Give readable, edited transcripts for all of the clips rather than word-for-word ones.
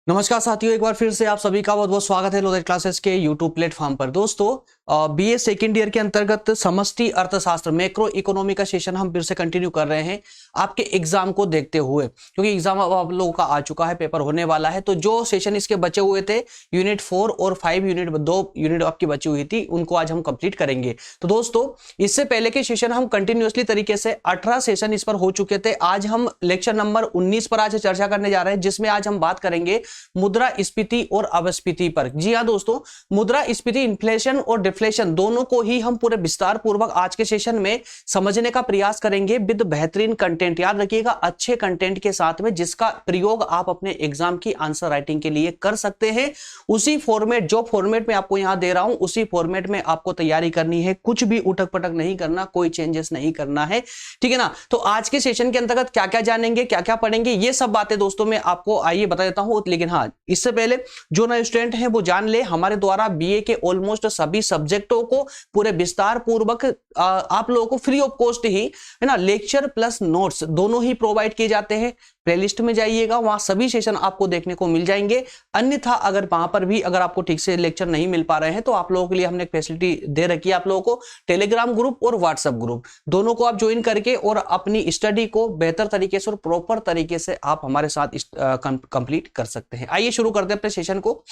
नमस्कार साथियों, एक बार फिर से आप सभी का बहुत बहुत स्वागत है लोडेड क्लासेस के यूट्यूब प्लेटफॉर्म पर। दोस्तों, बीए सेकेंड ईयर के अंतर्गत समष्टि अर्थशास्त्र मैक्रो इकोनॉमी का सेशन हम फिर से कंटिन्यू कर रहे हैं आपके एग्जाम को देखते हुए, क्योंकि एग्जाम अब आप लोगों का आ चुका है, पेपर होने वाला है। तो जो सेशन इसके बचे हुए थे यूनिट 4 और 5 यूनिट 2 यूनिट आपकी बची हुई थी, उनको आज हम कंप्लीट करेंगे। तो दोस्तों, इससे पहले के सेशन हम कंटिन्यूअसली तरीके से 18 सेशन इस पर हो चुके थे। आज हम लेक्चर नंबर 19 पर आज चर्चा करने जा रहे हैं, जिसमें आज हम बात करेंगे मुद्रास्फीति और अपस्फीति पर। जी हां दोस्तों, मुद्रास्फीति, इन्फ्लेशन और डिफ्लेशन दोनों को ही हम पूरे विस्तार पूर्वक आज के सेशन में समझने का प्रयास करेंगे विद बेहतरीन कंटेंट। याद रखिएगा, अच्छे कंटेंट के साथ में, जिसका प्रयोग आप अपने एग्जाम की आंसर राइटिंग के लिए कर सकते हैं। उसी फॉर्मेट, जो फॉर्मेट में आपको यहां दे रहा हूं, उसी फॉर्मेट में आपको तैयारी करनी है। कुछ भी उठक पटक नहीं करना, कोई चेंजेस नहीं करना है, ठीक है ना। तो आज के सेशन के अंतर्गत क्या क्या जानेंगे, क्या क्या पढ़ेंगे, ये सब बातें दोस्तों मैं आपको आइए बता देता हूं। लेकिन हाँ, इससे पहले जो नए स्टूडेंट हैं वो जान ले, हमारे द्वारा बीए के ऑलमोस्ट सभी सब्जेक्टों को पूरे विस्तार पूर्वक आप लोगों को फ्री ऑफ कॉस्ट ही, है ना, लेक्चर प्लस नोट्स दोनों ही प्रोवाइड किए जाते हैं। प्लेलिस्ट में जाइएगा, वहां सभी सेशन आपको देखने को मिल जाएंगे। अन्यथा अगर वहां पर भी अगर आपको ठीक से लेक्चर नहीं मिल पा रहे हैं, तो आप लोगों के लिए हमने एक फैसिलिटी दे रखी है आप लोगों को, टेलीग्राम ग्रुप और व्हाट्सएप ग्रुप, दोनों को आप ज्वाइन करके और अपनी स्टडी को बेहतर तरीके से और प्रॉपर तरीके से आप हमारे साथ कंप्लीट कर सकते हैं। आइए शुरू करते हैं अपने सेशन को।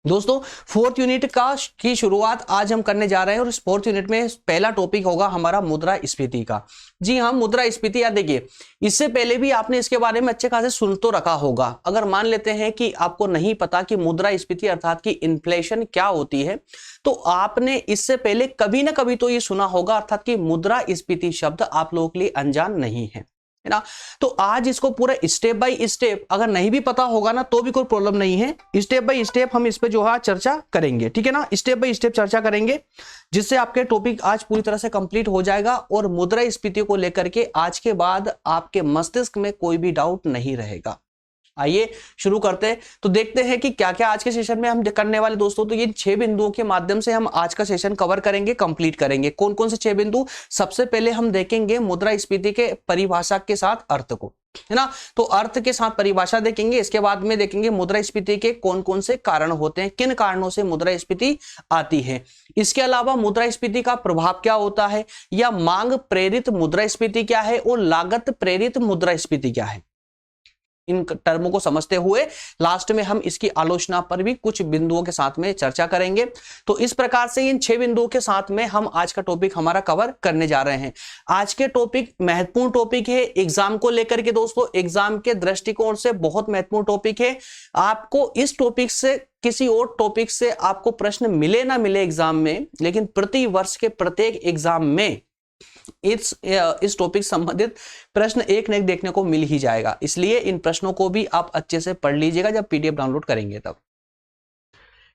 दोस्तों, फोर्थ यूनिट की शुरुआत आज हम करने जा रहे हैं और इस फोर्थ यूनिट में पहला टॉपिक होगा हमारा मुद्रास्फीति का। जी हाँ, मुद्रास्फीति। यार देखिए, इससे पहले भी आपने इसके बारे में अच्छे खासे सुन तो रखा होगा। अगर मान लेते हैं कि आपको नहीं पता कि मुद्रास्फीति अर्थात कि इन्फ्लेशन क्या होती है, तो आपने इससे पहले कभी ना कभी तो ये सुना होगा, अर्थात कि मुद्रास्फीति शब्द आप लोगों के लिए अनजान नहीं है ना। तो आज इसको पूरा स्टेप बाय स्टेप, अगर नहीं भी पता होगा ना तो भी कोई प्रॉब्लम नहीं है, स्टेप बाय स्टेप हम इस पे जो है चर्चा करेंगे, ठीक है ना। स्टेप बाय स्टेप चर्चा करेंगे, जिससे आपके टॉपिक आज पूरी तरह से कंप्लीट हो जाएगा और मुद्रास्फीति को लेकर के आज के बाद आपके मस्तिष्क में कोई भी डाउट नहीं रहेगा। आइए शुरू करते हैं। तो देखते हैं कि क्या क्या आज के सेशन में हम करने वाले। दोस्तों, तो ये 6 बिंदुओं के माध्यम से हम आज का सेशन कवर करेंगे, कंप्लीट करेंगे। कौन कौन से 6 बिंदु? सबसे पहले हम देखेंगे मुद्रास्फीति के परिभाषा के साथ अर्थ को, है ना। तो अर्थ के साथ परिभाषा देखेंगे। इसके बाद में देखेंगे मुद्रास्फीति के कौन कौन से कारण होते हैं, किन कारणों से मुद्रास्फीति आती है। इसके अलावा मुद्रास्फीति का प्रभाव क्या होता है, या मांग प्रेरित मुद्रास्फीति क्या है और लागत प्रेरित मुद्रास्फीति क्या है। इन टर्मों को समझते हुए लास्ट में हम इसकी आलोचना पर भी कुछ बिंदुओं के साथ में चर्चा करेंगे। तो इस प्रकार से इन 6 बिंदुओं के साथ में हम आज का टॉपिक हमारा कवर करने जा रहे हैं। आज के टॉपिक महत्वपूर्ण टॉपिक है एग्जाम को लेकर के। दोस्तों, एग्जाम के दृष्टिकोण से बहुत महत्वपूर्ण टॉपिक है। आपको इस टॉपिक से, किसी और टॉपिक से आपको प्रश्न मिले ना मिले एग्जाम में, लेकिन प्रति वर्ष के प्रत्येक एग्जाम में इस टॉपिक संबंधित प्रश्न एक न एक देखने को मिल ही जाएगा। इसलिए इन प्रश्नों को भी आप अच्छे से पढ़ लीजिएगा जब पीडीएफ डाउनलोड करेंगे तब।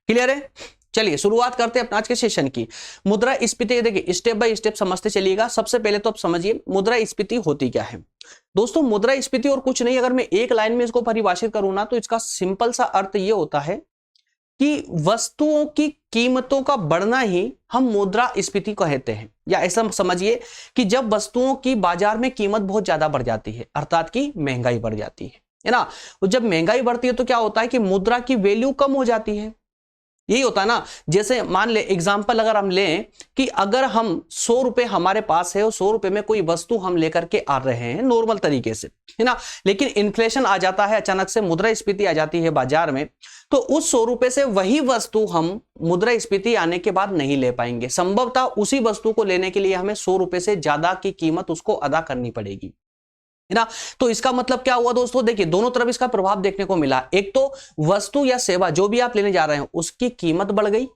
क्लियर है? चलिए शुरुआत करते हैं अपना आज के सेशन की। मुद्रास्फीति, देखिए स्टेप बाय स्टेप समझते चलिएगा। सबसे पहले तो आप समझिए मुद्रास्फीति होती क्या है। दोस्तों, मुद्रास्फीति और कुछ नहीं, अगर मैं एक लाइन में इसको परिभाषित करूं ना, तो इसका सिंपल सा अर्थ ये होता है कि वस्तुओं की कीमतों का बढ़ना ही हम मुद्रास्फीति कहते हैं। या ऐसा समझिए कि जब वस्तुओं की बाजार में कीमत बहुत ज्यादा बढ़ जाती है, अर्थात कि महंगाई बढ़ जाती है ना। और जब महंगाई बढ़ती है तो क्या होता है कि मुद्रा की वैल्यू कम हो जाती है। यही होता है ना। जैसे मान ले एग्जाम्पल अगर हम लें कि अगर हम 100 रुपए हमारे पास है और 100 रुपए में कोई वस्तु हम लेकर के आ रहे हैं नॉर्मल तरीके से, है ना, लेकिन इन्फ्लेशन आ जाता है, अचानक से मुद्रास्फीति आ जाती है बाजार में, तो उस 100 रुपए से वही वस्तु हम मुद्रास्फीति आने के बाद नहीं ले पाएंगे। संभवतः उसी वस्तु को लेने के लिए हमें 100 रुपए से ज्यादा की कीमत उसको अदा करनी पड़ेगी, है ना। तो इसका मतलब क्या हुआ दोस्तों, देखिए दोनों तरफ इसका प्रभाव देखने को मिला। एक तो वस्तु या सेवा जो भी आप लेने जा रहे हैं उसकी कीमत बढ़ गई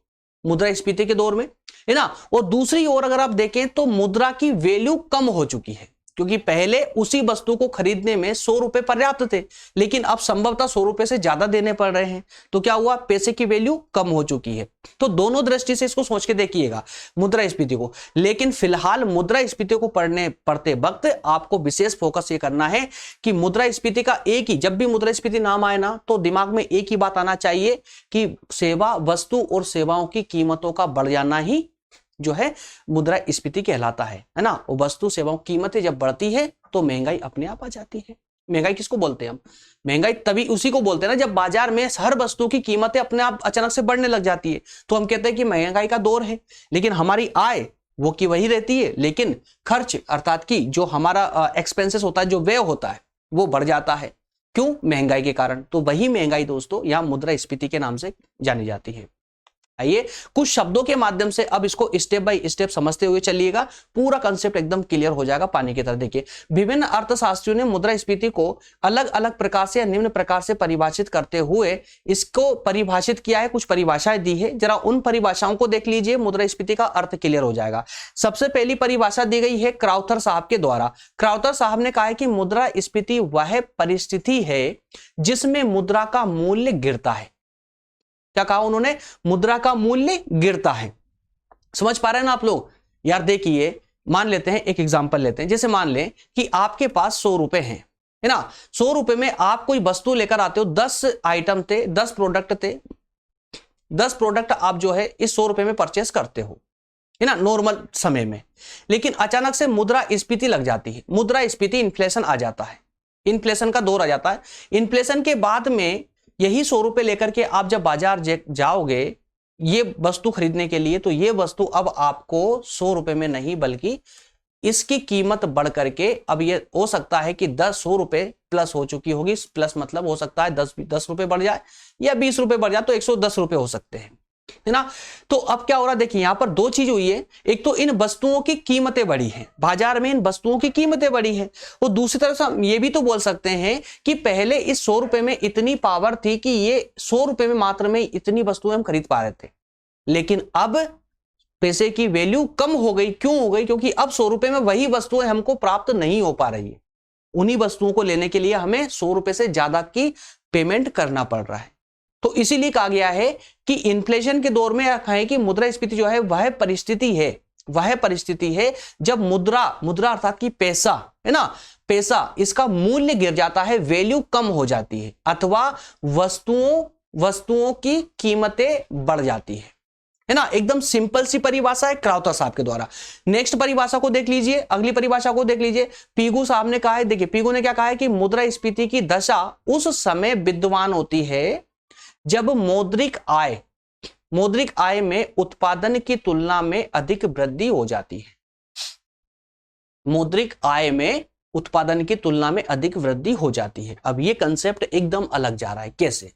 मुद्रास्फीति के दौर में, है ना। और दूसरी ओर अगर आप देखें तो मुद्रा की वैल्यू कम हो चुकी है, क्योंकि पहले उसी वस्तु को खरीदने में 100 रुपए पर्याप्त थे, लेकिन अब संभवतः 100 रुपए से ज्यादा देने पड़ रहे हैं। तो क्या हुआ, पैसे की वैल्यू कम हो चुकी है। तो दोनों दृष्टि से इसको सोच के देखिएगा मुद्रास्फीति को। लेकिन फिलहाल मुद्रास्फीति को पढ़ते वक्त आपको विशेष फोकस ये करना है कि मुद्रास्फीति का एक ही, जब भी मुद्रास्फीति नाम आए ना, तो दिमाग में एक ही बात आना चाहिए कि सेवा, वस्तु और सेवाओं की कीमतों का बढ़ जाना ही जो है मुद्रास्फीति कहलाता है ना। वस्तु सेवाओं कीमतें जब बढ़ती है तो महंगाई अपने आप आ जाती है। महंगाई किसको बोलते हैं हम? महंगाई तभी उसी को बोलते हैं ना जब बाजार में हर वस्तु की कीमतें अपने आप अचानक से बढ़ने लग जाती है, तो हम कहते हैं कि महंगाई का दौर है। लेकिन हमारी आय वो की वही रहती है, लेकिन खर्च अर्थात कि जो हमारा एक्सपेंसेस होता है, जो व्यय होता है, वो बढ़ जाता है। क्यों? महंगाई के कारण। तो वही महंगाई दोस्तों यहां मुद्रास्फीति के नाम से जानी जाती है। आइए कुछ शब्दों के माध्यम से अब इसको स्टेप बाय स्टेप समझते हुए चलिएगा, पूरा कंसेप्ट एकदम क्लियर हो जाएगा पानी की तरह। देखिए, विभिन्न अर्थशास्त्रियों ने मुद्रास्फीति को अलग अलग प्रकार से या निम्न प्रकार से परिभाषित करते हुए इसको परिभाषित किया है, कुछ परिभाषाएं दी है। जरा उन परिभाषाओं को देख लीजिए, मुद्रास्फीति का अर्थ क्लियर हो जाएगा। सबसे पहली परिभाषा दी गई है क्राउथर साहब के द्वारा। क्राउथर साहब ने कहा है कि मुद्रास्फीति वह परिस्थिति है जिसमें मुद्रा का मूल्य गिरता है। क्या कहा उन्होंने? मुद्रा का मूल्य गिरता है। समझ पा रहे हैं ना आप लोग? यार देखिए, मान लेते हैं, एक एग्जांपल लेते हैं। जैसे मान लें कि आपके पास 100 रुपए हैं, है ना। 100 रुपए में आप कोई वस्तु लेकर आते हो, 10 आइटम थे, 10 प्रोडक्ट थे। 10 प्रोडक्ट आप जो है इस 100 रुपए में परचेस करते हो, है ना, नॉर्मल समय में। लेकिन अचानक से मुद्रास्फीति लग जाती है, मुद्रास्फीति, इन्फ्लेशन आ जाता है, इन्फ्लेशन का दौर आ जाता है। इन्फ्लेशन के बाद में यही 100 रुपए लेकर के आप जब बाजार जाओगे ये वस्तु खरीदने के लिए, तो ये वस्तु अब आपको 100 रुपए में नहीं बल्कि इसकी कीमत बढ़ करके अब ये हो सकता है कि 100 रुपए प्लस हो चुकी होगी। प्लस मतलब हो सकता है 10 रुपए बढ़ जाए या 20 रुपए बढ़ जाए, तो 110 रुपए हो सकते हैं, है ना। तो अब क्या हो रहा है? देखिए यहां पर दो चीज हुई है। एक तो इन वस्तुओं की कीमतें बढ़ी हैं, बाजार में इन वस्तुओं की कीमतें बढ़ी हैं। और दूसरी तरफ से हम ये भी तो बोल सकते हैं कि पहले इस 100 रुपए में इतनी पावर थी कि ये 100 रुपए में मात्र में इतनी वस्तुएं हम खरीद पा रहे थे, लेकिन अब पैसे की वैल्यू कम हो गई। क्यों हो गई? क्योंकि अब 100 रुपए में वही वस्तुएं हमको प्राप्त नहीं हो पा रही है। उन्हीं वस्तुओं को लेने के लिए हमें 100 रुपए से ज्यादा की पेमेंट करना पड़ रहा है। तो इसीलिए कहा गया है कि इन्फ्लेशन के दौर में कहें कि मुद्रास्फीति जो है वह परिस्थिति है जब मुद्रा अर्थात कि पैसा, है ना, पैसा, इसका मूल्य गिर जाता है, वैल्यू कम हो जाती है, अथवा वस्तुओं की कीमतें बढ़ जाती है ना। एकदम सिंपल सी परिभाषा है क्राउथर साहब के द्वारा। नेक्स्ट परिभाषा को देख लीजिए, अगली परिभाषा को देख लीजिए। पिगू साहब ने कहा है, देखिए पिगू ने क्या कहा है कि मुद्रास्फीति की दशा उस समय विद्यमान होती है जब मौद्रिक आय में उत्पादन की तुलना में अधिक वृद्धि हो जाती है। मौद्रिक आय में उत्पादन की तुलना में अधिक वृद्धि हो जाती है। अब ये कंसेप्ट एकदम अलग जा रहा है। कैसे?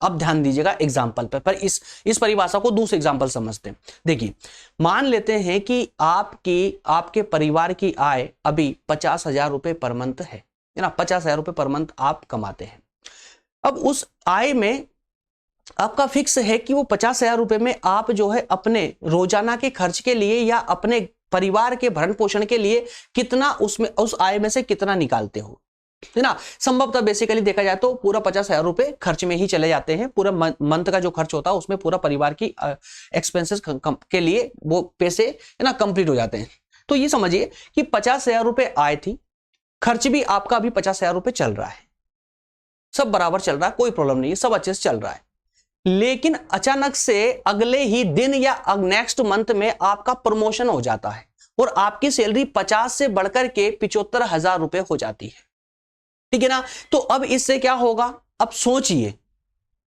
अब ध्यान दीजिएगा एग्जाम्पल पर इस परिभाषा को दूसरे एग्जाम्पल समझते हैं। देखिए, मान लेते हैं कि आपके परिवार की आय अभी 50,000 रुपए पर मंथ है ना। 50,000 रुपए पर मंथ आप कमाते हैं। अब उस आय में आपका फिक्स है कि वो 50,000 रुपए में आप जो है अपने रोजाना के खर्च के लिए या अपने परिवार के भरण पोषण के लिए कितना उसमें उस आय में से कितना निकालते हो, है ना। संभवतः बेसिकली देखा जाए तो पूरा 50,000 रुपए खर्च में ही चले जाते हैं। पूरा मंथ का जो खर्च होता है उसमें पूरा परिवार की एक्सपेंसेस के लिए वो पैसे, है ना, कंप्लीट हो जाते हैं। तो ये समझिए कि 50,000 रुपए आय थी, खर्च भी आपका अभी 50,000 रुपए चल रहा है, सब बराबर चल रहा है, कोई प्रॉब्लम नहीं है, सब अच्छे से चल रहा है। लेकिन अचानक से अगले ही दिन या नेक्स्ट मंथ में आपका प्रमोशन हो जाता है और आपकी सैलरी 50 से बढ़कर के 75,000 रुपए हो जाती है, ठीक है ना। तो अब इससे क्या होगा? अब सोचिए,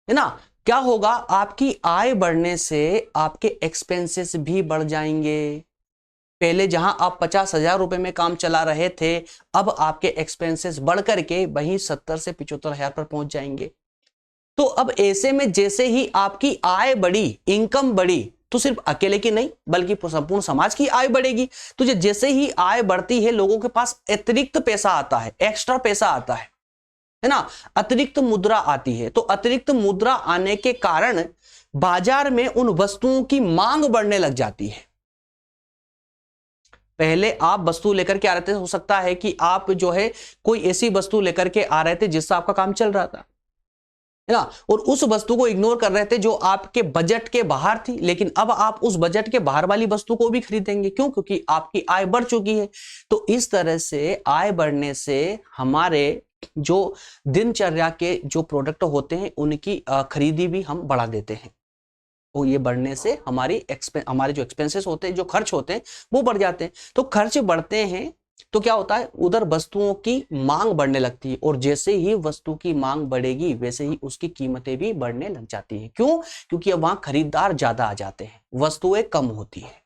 है ना, क्या होगा? आपकी आय बढ़ने से आपके एक्सपेंसेस भी बढ़ जाएंगे। पहले जहां आप 50,000 रुपए में काम चला रहे थे, अब आपके एक्सपेंसेस बढ़ करके वहीं 70 से 75,000 पर पहुंच जाएंगे। तो अब ऐसे में जैसे ही आपकी आय बढ़ी, इनकम बढ़ी, तो सिर्फ अकेले की नहीं बल्कि संपूर्ण समाज की आय बढ़ेगी। तो जैसे ही आय बढ़ती है, लोगों के पास अतिरिक्त पैसा आता है, एक्स्ट्रा पैसा आता है ना, अतिरिक्त मुद्रा आती है। तो अतिरिक्त मुद्रा आने के कारण बाजार में उन वस्तुओं की मांग बढ़ने लग जाती है। पहले आप वस्तु लेकर के आ रहे थे, हो सकता है कि आप जो है कोई ऐसी वस्तु लेकर के आ रहे थे जिससे आपका काम चल रहा था, है ना, और उस वस्तु को इग्नोर कर रहे थे जो आपके बजट के बाहर थी। लेकिन अब आप उस बजट के बाहर वाली वस्तु को भी खरीदेंगे। क्यों? क्योंकि आपकी आय बढ़ चुकी है। तो इस तरह से आय बढ़ने से हमारे जो दिनचर्या के जो प्रोडक्ट होते हैं उनकी खरीदी भी हम बढ़ा देते हैं। और ये बढ़ने से हमारे जो एक्सपेंसेस होते हैं, जो खर्च होते हैं, वो बढ़ जाते हैं। तो खर्च बढ़ते हैं तो क्या होता है, उधर वस्तुओं की मांग बढ़ने लगती है, और जैसे ही वस्तु की मांग बढ़ेगी वैसे ही उसकी कीमतें भी बढ़ने लग जाती हैं। क्यों? क्योंकि अब वहां खरीदार ज्यादा आ जाते हैं, वस्तुएं कम होती है।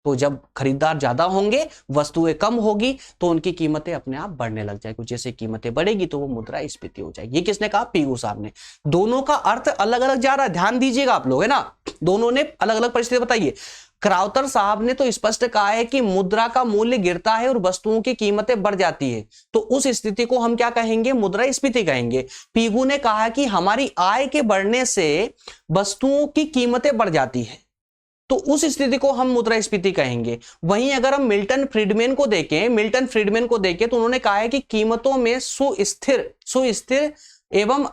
तो जब खरीदार ज्यादा होंगे, वस्तुएं कम होगी, तो उनकी कीमतें अपने आप बढ़ने लग जाएगी। जैसे कीमतें बढ़ेगी तो वो मुद्रास्फीति हो जाएगी। ये किसने कहा? पीगू साहब ने। दोनों का अर्थ अलग अलग जा रहा है, ध्यान दीजिएगा आप लोग, है ना। दोनों ने अलग अलग परिस्थिति बताइए। क्राउथर साहब ने तो स्पष्ट कहा है कि मुद्रा का मूल्य गिरता है और वस्तुओं की कीमतें बढ़ जाती है, तो उस स्थिति को हम क्या कहेंगे? मुद्रास्फीति कहेंगे। पीगू ने कहा कि हमारी आय के बढ़ने से वस्तुओं की कीमतें बढ़ जाती है, तो उस स्थिति को हम मुद्रास्फीति कहेंगे। वहीं अगर हम मिल्टन फ्रीडमैन को देखें तो उन्होंने कहा है कि कीमतों में सुस्थिर एवं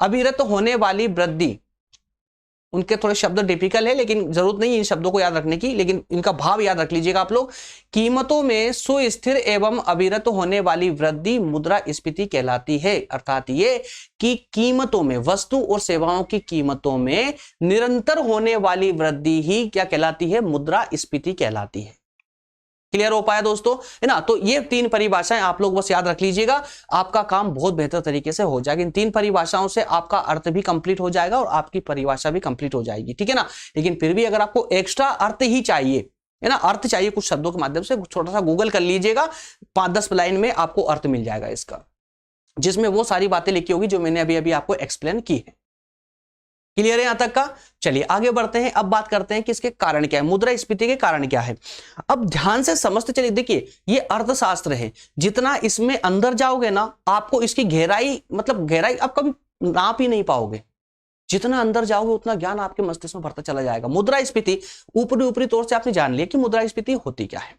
अविरत होने वाली वृद्धि। उनके थोड़े शब्द डिफिकल्ट है, लेकिन जरूरत नहीं इन शब्दों को याद रखने की, लेकिन इनका भाव याद रख लीजिएगा आप लोग। कीमतों में सुस्थिर एवं अविरत होने वाली वृद्धि मुद्रास्फीति कहलाती है। अर्थात ये कि कीमतों में, वस्तु और सेवाओं की कीमतों में निरंतर होने वाली वृद्धि ही क्या कहलाती है? मुद्रास्फीति कहलाती है। क्लियर हो पाया दोस्तों, है ना। तो ये तीन परिभाषाएं आप लोग बस याद रख लीजिएगा, आपका काम बहुत बेहतर तरीके से हो जाएगा। इन तीन परिभाषाओं से आपका अर्थ भी कंप्लीट हो जाएगा और आपकी परिभाषा भी कंप्लीट हो जाएगी, ठीक है ना। लेकिन फिर भी अगर आपको एक्स्ट्रा अर्थ ही चाहिए, है ना, अर्थ चाहिए कुछ शब्दों के माध्यम से, छोटा सा गूगल कर लीजिएगा, 5-10 लाइन में आपको अर्थ मिल जाएगा इसका, जिसमें वो सारी बातें लिखी होगी जो मैंने अभी अभी आपको एक्सप्लेन की है। क्लियर है यहां तक का? चलिए आगे बढ़ते हैं। अब बात करते हैं कि इसके कारण क्या है, मुद्रास्फीति के कारण क्या है। अब ध्यान से समझते चलिए। देखिए ये अर्थशास्त्र है, जितना इसमें अंदर जाओगे ना, आपको इसकी गहराई, मतलब गहराई आप कभी नाप ही नहीं पाओगे। जितना अंदर जाओगे उतना ज्ञान आपके मस्तिष्क में बढ़ता चला जाएगा। मुद्रास्फीति ऊपरी तौर से आपने जान लिया कि मुद्रास्फीति होती क्या है,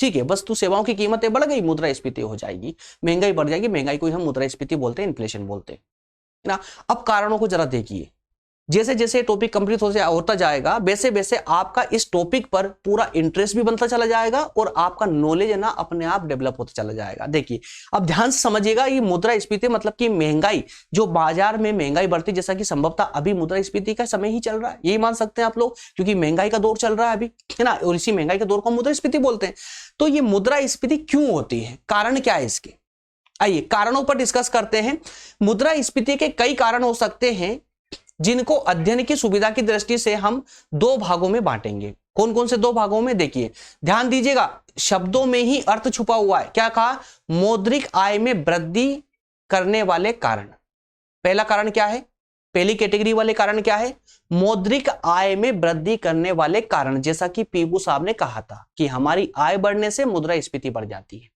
ठीक है। वस्तु सेवाओं की कीमतें बढ़ गई, मुद्रास्फीति हो जाएगी। महंगाई बढ़ जाएगी, महंगाई को हम मुद्रास्फीति बोलते हैं, इन्फ्लेशन बोलते हैं, है ना। अब कारणों को जरा देखिए। जैसे जैसे टॉपिक कंप्लीट होता जाएगा, वैसे वैसे आपका इस टॉपिक पर पूरा इंटरेस्ट भी बनता चला जाएगा और आपका नॉलेज है ना अपने आप डेवलप होता चला जाएगा। देखिए अब ध्यान से समझिएगा, ये मुद्रास्फीति मतलब कि महंगाई, जो बाजार में महंगाई बढ़ती, जैसा कि संभवतः अभी मुद्रास्फीति का समय ही चल रहा है, यही मान सकते हैं आप लोग, क्योंकि महंगाई का दौर चल रहा है अभी, है ना, और इसी महंगाई के दौर को मुद्रास्फीति बोलते हैं। तो ये मुद्रास्फीति क्यों होती है, कारण क्या है इसके? आइए कारणों पर डिस्कस करते हैं। मुद्रास्फीति के कई कारण हो सकते हैं, जिनको अध्ययन की सुविधा की दृष्टि से हम दो भागों में बांटेंगे। कौन कौन से दो भागों में? देखिए ध्यान दीजिएगा, शब्दों में ही अर्थ छुपा हुआ है। क्या कहा? मौद्रिक आय में वृद्धि करने वाले कारण। पहला कारण क्या है? पहली कैटेगरी वाले कारण क्या है? मौद्रिक आय में वृद्धि करने वाले कारण। जैसा कि पीगू साहब ने कहा था कि हमारी आय बढ़ने से मुद्रास्फीति बढ़ जाती है।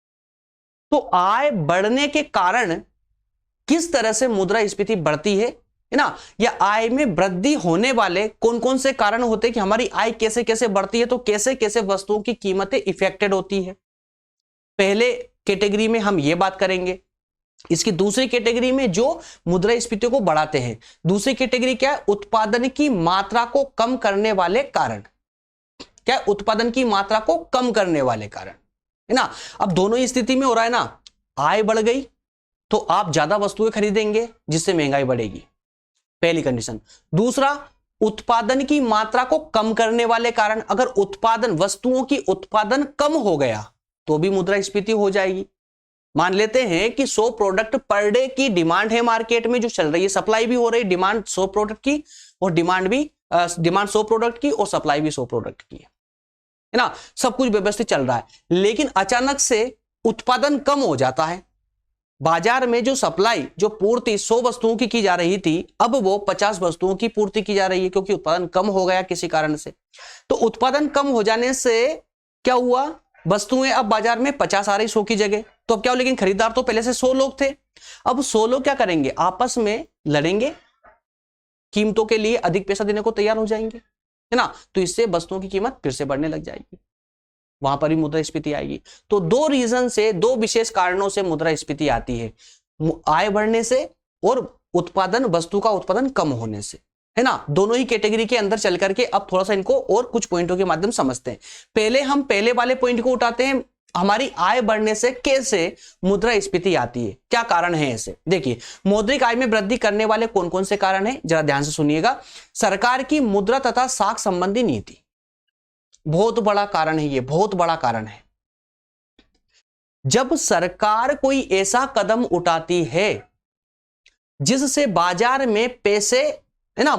तो आय बढ़ने के कारण किस तरह से मुद्रास्फीति बढ़ती है ना, या आय में वृद्धि होने वाले कौन कौन से कारण होते हैं कि हमारी आय कैसे कैसे बढ़ती है, तो कैसे कैसे वस्तुओं की कीमतें इफेक्टेड होती है। पहले कैटेगरी में हम ये बात करेंगे। इसकी दूसरी कैटेगरी में जो मुद्रास्फीति को बढ़ाते हैं, दूसरी कैटेगरी क्या है? उत्पादन की मात्रा को कम करने वाले कारण। क्या है? उत्पादन की मात्रा को कम करने वाले कारण, है ना। अब दोनों ही स्थिति में हो रहा है ना, आय बढ़ गई तो आप ज्यादा वस्तुएं खरीदेंगे, जिससे महंगाई बढ़ेगी, पहली कंडीशन। दूसरा, उत्पादन की मात्रा को कम करने वाले कारण। अगर उत्पादन, वस्तुओं की उत्पादन कम हो गया तो भी मुद्रास्फीति हो जाएगी। मान लेते हैं कि 100 प्रोडक्ट पर डे की डिमांड है मार्केट में, जो चल रही है, सप्लाई भी हो रही, डिमांड 100 प्रोडक्ट की और डिमांड 100 प्रोडक्ट की और सप्लाई भी 100 प्रोडक्ट की है ना, सब कुछ व्यवस्थित चल रहा है। लेकिन अचानक से उत्पादन कम हो जाता है, बाजार में जो सप्लाई, जो पूर्ति 100 वस्तुओं की जा रही थी, अब वो 50 वस्तुओं की पूर्ति की जा रही है, क्योंकि उत्पादन कम हो गया किसी कारण से। तो उत्पादन कम हो जाने से क्या हुआ? वस्तुएं अब बाजार में 50 आ रही 100 की जगह। तो अब क्या हो? लेकिन खरीदार तो पहले से 100 लोग थे, अब 100 लोग क्या करेंगे? आपस में लड़ेंगे, कीमतों के लिए अधिक पैसा देने को तैयार हो जाएंगे, है ना। तो इससे वस्तुओं की कीमत फिर से बढ़ने लग जाएगी, वहां पर भी मुद्रास्फीति आएगी। तो दो रीजन से, दो विशेष कारणों से मुद्रास्फीति आती है, आय बढ़ने से और उत्पादन, वस्तु का उत्पादन कम होने से, है ना। दोनों ही कैटेगरी के अंदर चल करके अब थोड़ा सा इनको और कुछ पॉइंटों के माध्यम समझते हैं। पहले हम पहले वाले पॉइंट को उठाते हैं, हमारी आय बढ़ने से कैसे मुद्रास्फीति आती है, क्या कारण है ऐसे। देखिए मौद्रिक आय में वृद्धि करने वाले कौन कौन से कारण हैं, जरा ध्यान से सुनिएगा। सरकार की मुद्रा तथा साख संबंधी नीति, बहुत बड़ा कारण है, ये बहुत बड़ा कारण है। जब सरकार कोई ऐसा कदम उठाती है जिससे बाजार में पैसे, है ना,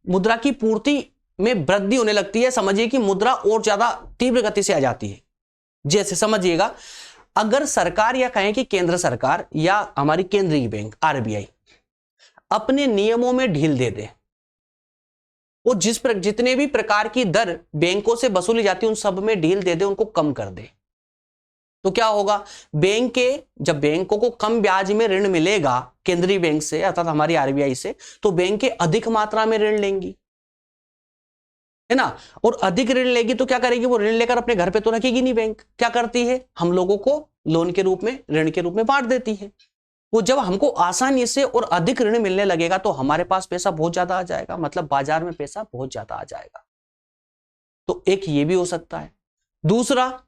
मुद्रा की पूर्ति में वृद्धि होने लगती है, समझिए कि मुद्रा और ज्यादा तीव्र गति से आ जाती है। जैसे समझिएगा, अगर सरकार या कहें कि केंद्र सरकार या हमारी केंद्रीय बैंक आरबीआई अपने नियमों में ढील दे दे और जितने भी प्रकार की दर बैंकों से वसूली जाती है उन सब में ढील दे दे, उनको कम कर दे, तो क्या होगा? जब बैंकों को कम ब्याज में ऋण मिलेगा केंद्रीय बैंक से अर्थात हमारी आरबीआई से, तो बैंकें अधिक मात्रा में ऋण लेंगी, है ना। और अधिक ऋण लेगी तो क्या करेगी? वो ऋण लेकर अपने घर पे तो रखेगी नहीं, बैंक क्या करती है? हम लोगों को लोन के रूप में, ऋण के रूप में बांट देती है। वो जब हमको आसानी से और अधिक ऋण मिलने लगेगा तो हमारे पास पैसा बहुत ज्यादा आ जाएगा, मतलब बाजार में पैसा बहुत ज्यादा आ जाएगा। तो एक ये भी हो सकता है। दूसरा,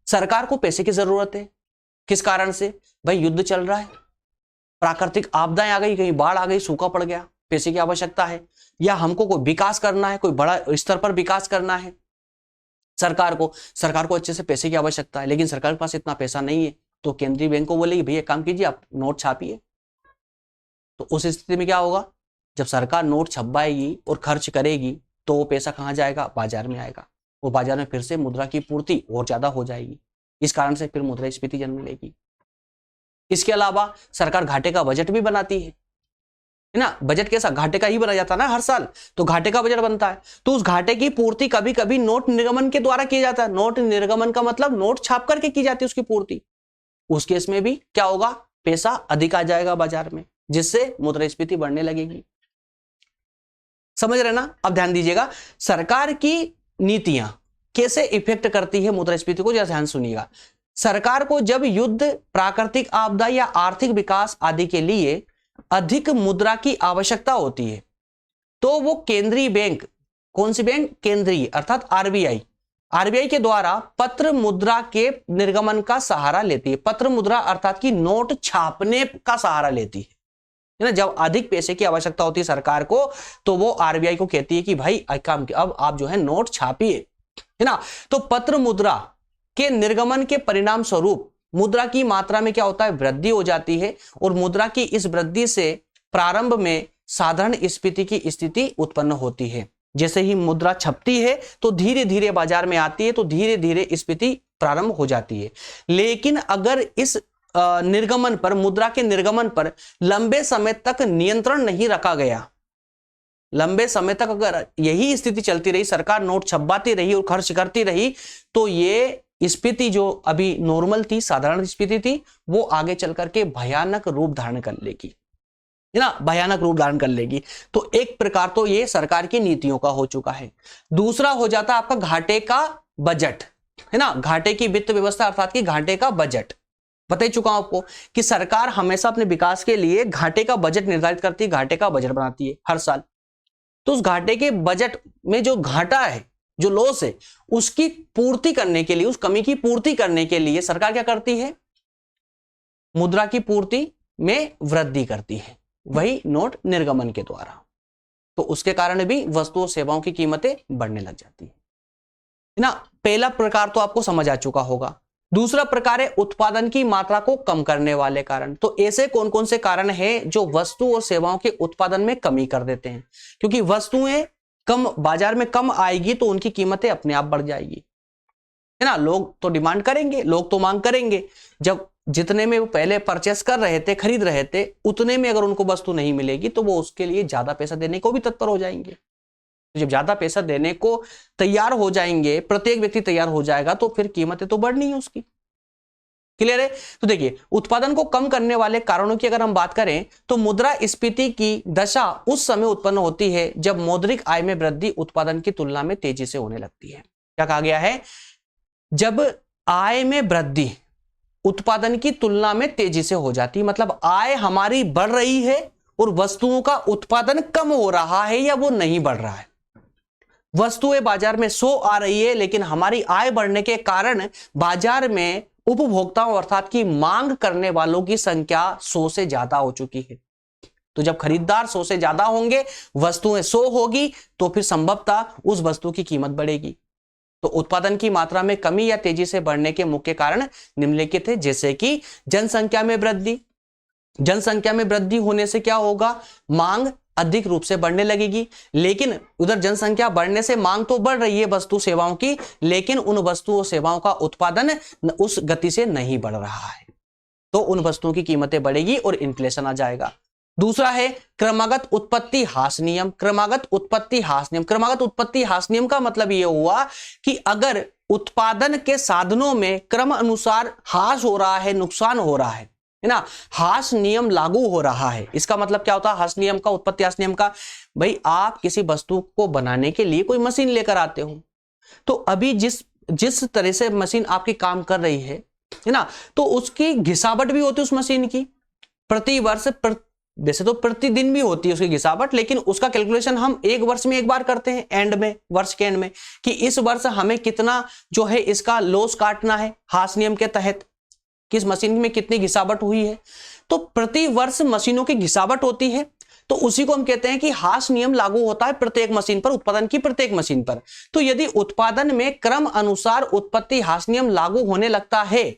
सरकार को पैसे की जरूरत है। किस कारण से? भाई युद्ध चल रहा है, प्राकृतिक आपदाएं आ गई, कहीं बाढ़ आ गई, सूखा पड़ गया, पैसे की आवश्यकता है। या हमको कोई विकास करना है, कोई बड़ा स्तर पर विकास करना है, सरकार को अच्छे से पैसे की आवश्यकता है, लेकिन सरकार के पास इतना पैसा नहीं है, तो केंद्रीय बैंक को बोलेगी भैया काम कीजिए, आप नोट छापिए। तो उस स्थिति में क्या होगा? जब सरकार नोट छपवाएगी और खर्च करेगी तो वो पैसा कहां जाएगा? बाजार में आएगा। वो बाजार में फिर से मुद्रा की पूर्ति और ज्यादा हो जाएगी, इस कारण से फिर मुद्रास्फीति जन्म लेगी। इसके अलावा सरकार घाटे का बजट भी बनाती है ना। बजट कैसा? घाटे का ही बना जाता है ना हर साल, तो घाटे का बजट बनता है, तो उस घाटे की पूर्ति कभी कभी नोट निर्गमन के द्वारा किया जाता है। नोट निर्गमन का मतलब नोट छाप करके की जाती है उसकी पूर्ति। उस केस में भी क्या होगा? पैसा अधिक आ जाएगा बाजार में, जिससे मुद्रास्फीति बढ़ने लगेगी। समझ रहे ना? अब ध्यान दीजिएगा, सरकार की नीतियां कैसे इफेक्ट करती है मुद्रास्फीति को, जरा ध्यान सुनिएगा। सरकार को जब युद्ध, प्राकृतिक आपदा या आर्थिक विकास आदि के लिए अधिक मुद्रा की आवश्यकता होती है तो वो केंद्रीय बैंक, कौन सी बैंक? केंद्रीय अर्थात आरबीआई के द्वारा पत्र मुद्रा के निर्गमन का सहारा लेती है। पत्र मुद्रा अर्थात कि नोट छापने का सहारा लेती है ना। जब अधिक पैसे की आवश्यकता होती है सरकार को तो वो आरबीआई को कहती है कि भाई काम अब आप जो है नोट छापिए, है ना। तो पत्र मुद्रा के निर्गमन के परिणाम स्वरूप मुद्रा की मात्रा में क्या होता है? वृद्धि हो जाती है, और मुद्रा की इस वृद्धि से प्रारंभ में साधारण स्फीति की स्थिति उत्पन्न होती है। जैसे ही मुद्रा छपती है तो धीरे धीरे बाजार में आती है, तो धीरे धीरे स्फीति प्रारंभ हो जाती है। लेकिन अगर इस निर्गमन पर, मुद्रा के निर्गमन पर लंबे समय तक नियंत्रण नहीं रखा गया, लंबे समय तक अगर यही स्थिति चलती रही, सरकार नोट छपवाती रही और खर्च करती रही, तो ये स्थिति जो अभी नॉर्मल थी, साधारण स्थिति थी, वो आगे चल करके भयानक रूप धारण कर लेगी, है ना, भयानक रूप धारण कर लेगी। तो एक प्रकार तो ये सरकार की नीतियों का हो चुका है। दूसरा हो जाता है आपका घाटे का बजट, है ना। घाटे की वित्त व्यवस्था अर्थात कि घाटे का बजट। बता ही चुका हूं आपको कि सरकार हमेशा अपने विकास के लिए घाटे का बजट निर्धारित करती है, घाटे का बजट बनाती है हर साल। तो उस घाटे के बजट में जो घाटा है, जो लॉस है, उसकी पूर्ति करने के लिए, उस कमी की पूर्ति करने के लिए सरकार क्या करती है? मुद्रा की पूर्ति में वृद्धि करती है, वही नोट निर्गमन के द्वारा। तो उसके कारण भी वस्तुओं सेवाओं की कीमतें बढ़ने लग जाती है ना। पहला प्रकार तो आपको समझ आ चुका होगा। दूसरा प्रकार है उत्पादन की मात्रा को कम करने वाले कारण। तो ऐसे कौन कौन से कारण हैं जो वस्तु और सेवाओं के उत्पादन में कमी कर देते हैं? क्योंकि वस्तुएं कम बाजार में कम आएगी तो उनकी कीमतें अपने आप बढ़ जाएगी, है ना। लोग तो डिमांड करेंगे, लोग तो मांग करेंगे। जब जितने में वो पहले परचेस कर रहे थे, खरीद रहे थे, उतने में अगर उनको वस्तु नहीं मिलेगी तो वो उसके लिए ज्यादा पैसा देने को भी तत्पर हो जाएंगे। तो जब ज्यादा पैसा देने को तैयार हो जाएंगे, प्रत्येक व्यक्ति तैयार हो जाएगा, तो फिर कीमतें तो बढ़नी है उसकी। क्लियर है? तो देखिए, उत्पादन को कम करने वाले कारणों की अगर हम बात करें तो मुद्रास्फीति की दशा उस समय उत्पन्न होती है जब मौद्रिक आय में वृद्धि उत्पादन की तुलना में तेजी से होने लगती है। क्या कहा गया है? जब आय में वृद्धि उत्पादन की तुलना में तेजी से हो जाती है, मतलब आय हमारी बढ़ रही है और वस्तुओं का उत्पादन कम हो रहा है या वो नहीं बढ़ रहा है। वस्तुएं बाजार में 100 आ रही है, लेकिन हमारी आय बढ़ने के कारण बाजार में उपभोक्ताओं अर्थात की मांग करने वालों की संख्या 100 से ज्यादा हो चुकी है। तो जब खरीदार 100 से ज्यादा होंगे, वस्तुएं 100 होगी, तो फिर संभवतः उस वस्तु की कीमत बढ़ेगी। तो उत्पादन की मात्रा में कमी या तेजी से बढ़ने के मुख्य कारण निम्नलिखित है, जैसे कि जनसंख्या में वृद्धि। जनसंख्या में वृद्धि होने से क्या होगा, मांग अधिक रूप से बढ़ने लगेगी। लेकिन उधर जनसंख्या बढ़ने से मांग तो बढ़ रही है वस्तु सेवाओं की, लेकिन उन वस्तुओं सेवाओं का उत्पादन उस गति से नहीं बढ़ रहा है, तो उन वस्तुओं की कीमतें बढ़ेगी और इन्फ्लेशन आ जाएगा। दूसरा है क्रमागत उत्पत्ति ह्रास नियम। क्रमागत उत्पत्ति ह्रास नियम, क्रमागत उत्पत्ति ह्रास नियम का मतलब यह हुआ कि अगर उत्पादन के साधनों में क्रम अनुसार ह्रास हो रहा है, नुकसान हो रहा है ना, ह्रास नियम लागू हो रहा है। इसका मतलब क्या होता है ह्रास नियम का, उत्पत्ति ह्रास नियम का? भाई आप किसी वस्तु को बनाने के लिए कोई मशीन लेकर आते हो, तो अभी जिस तरह से मशीन आपकी काम कर रही है ना, तो उसकी घिसावट भी होती है उस मशीन की। प्रति वर्ष वैसे तो प्रतिदिन भी होती है उसकी घिसावट, लेकिन उसका कैलकुलेशन हम एक वर्ष में एक बार करते हैं, एंड में, वर्ष के एंड में, कि इस वर्ष हमें कितना जो है इसका लॉस काटना है ह्रास नियम के तहत, किस मशीन में कितनी घिसावट हुई है। तो प्रति वर्ष मशीनों की घिसावट होती है, तो उसी को हम कहते हैं कि ह्रास नियम लागू होता है प्रत्येक मशीन पर, उत्पादन की प्रत्येक मशीन पर। तो यदि उत्पादन में क्रम अनुसार उत्पत्ति ह्रास नियम लागू होने लगता है,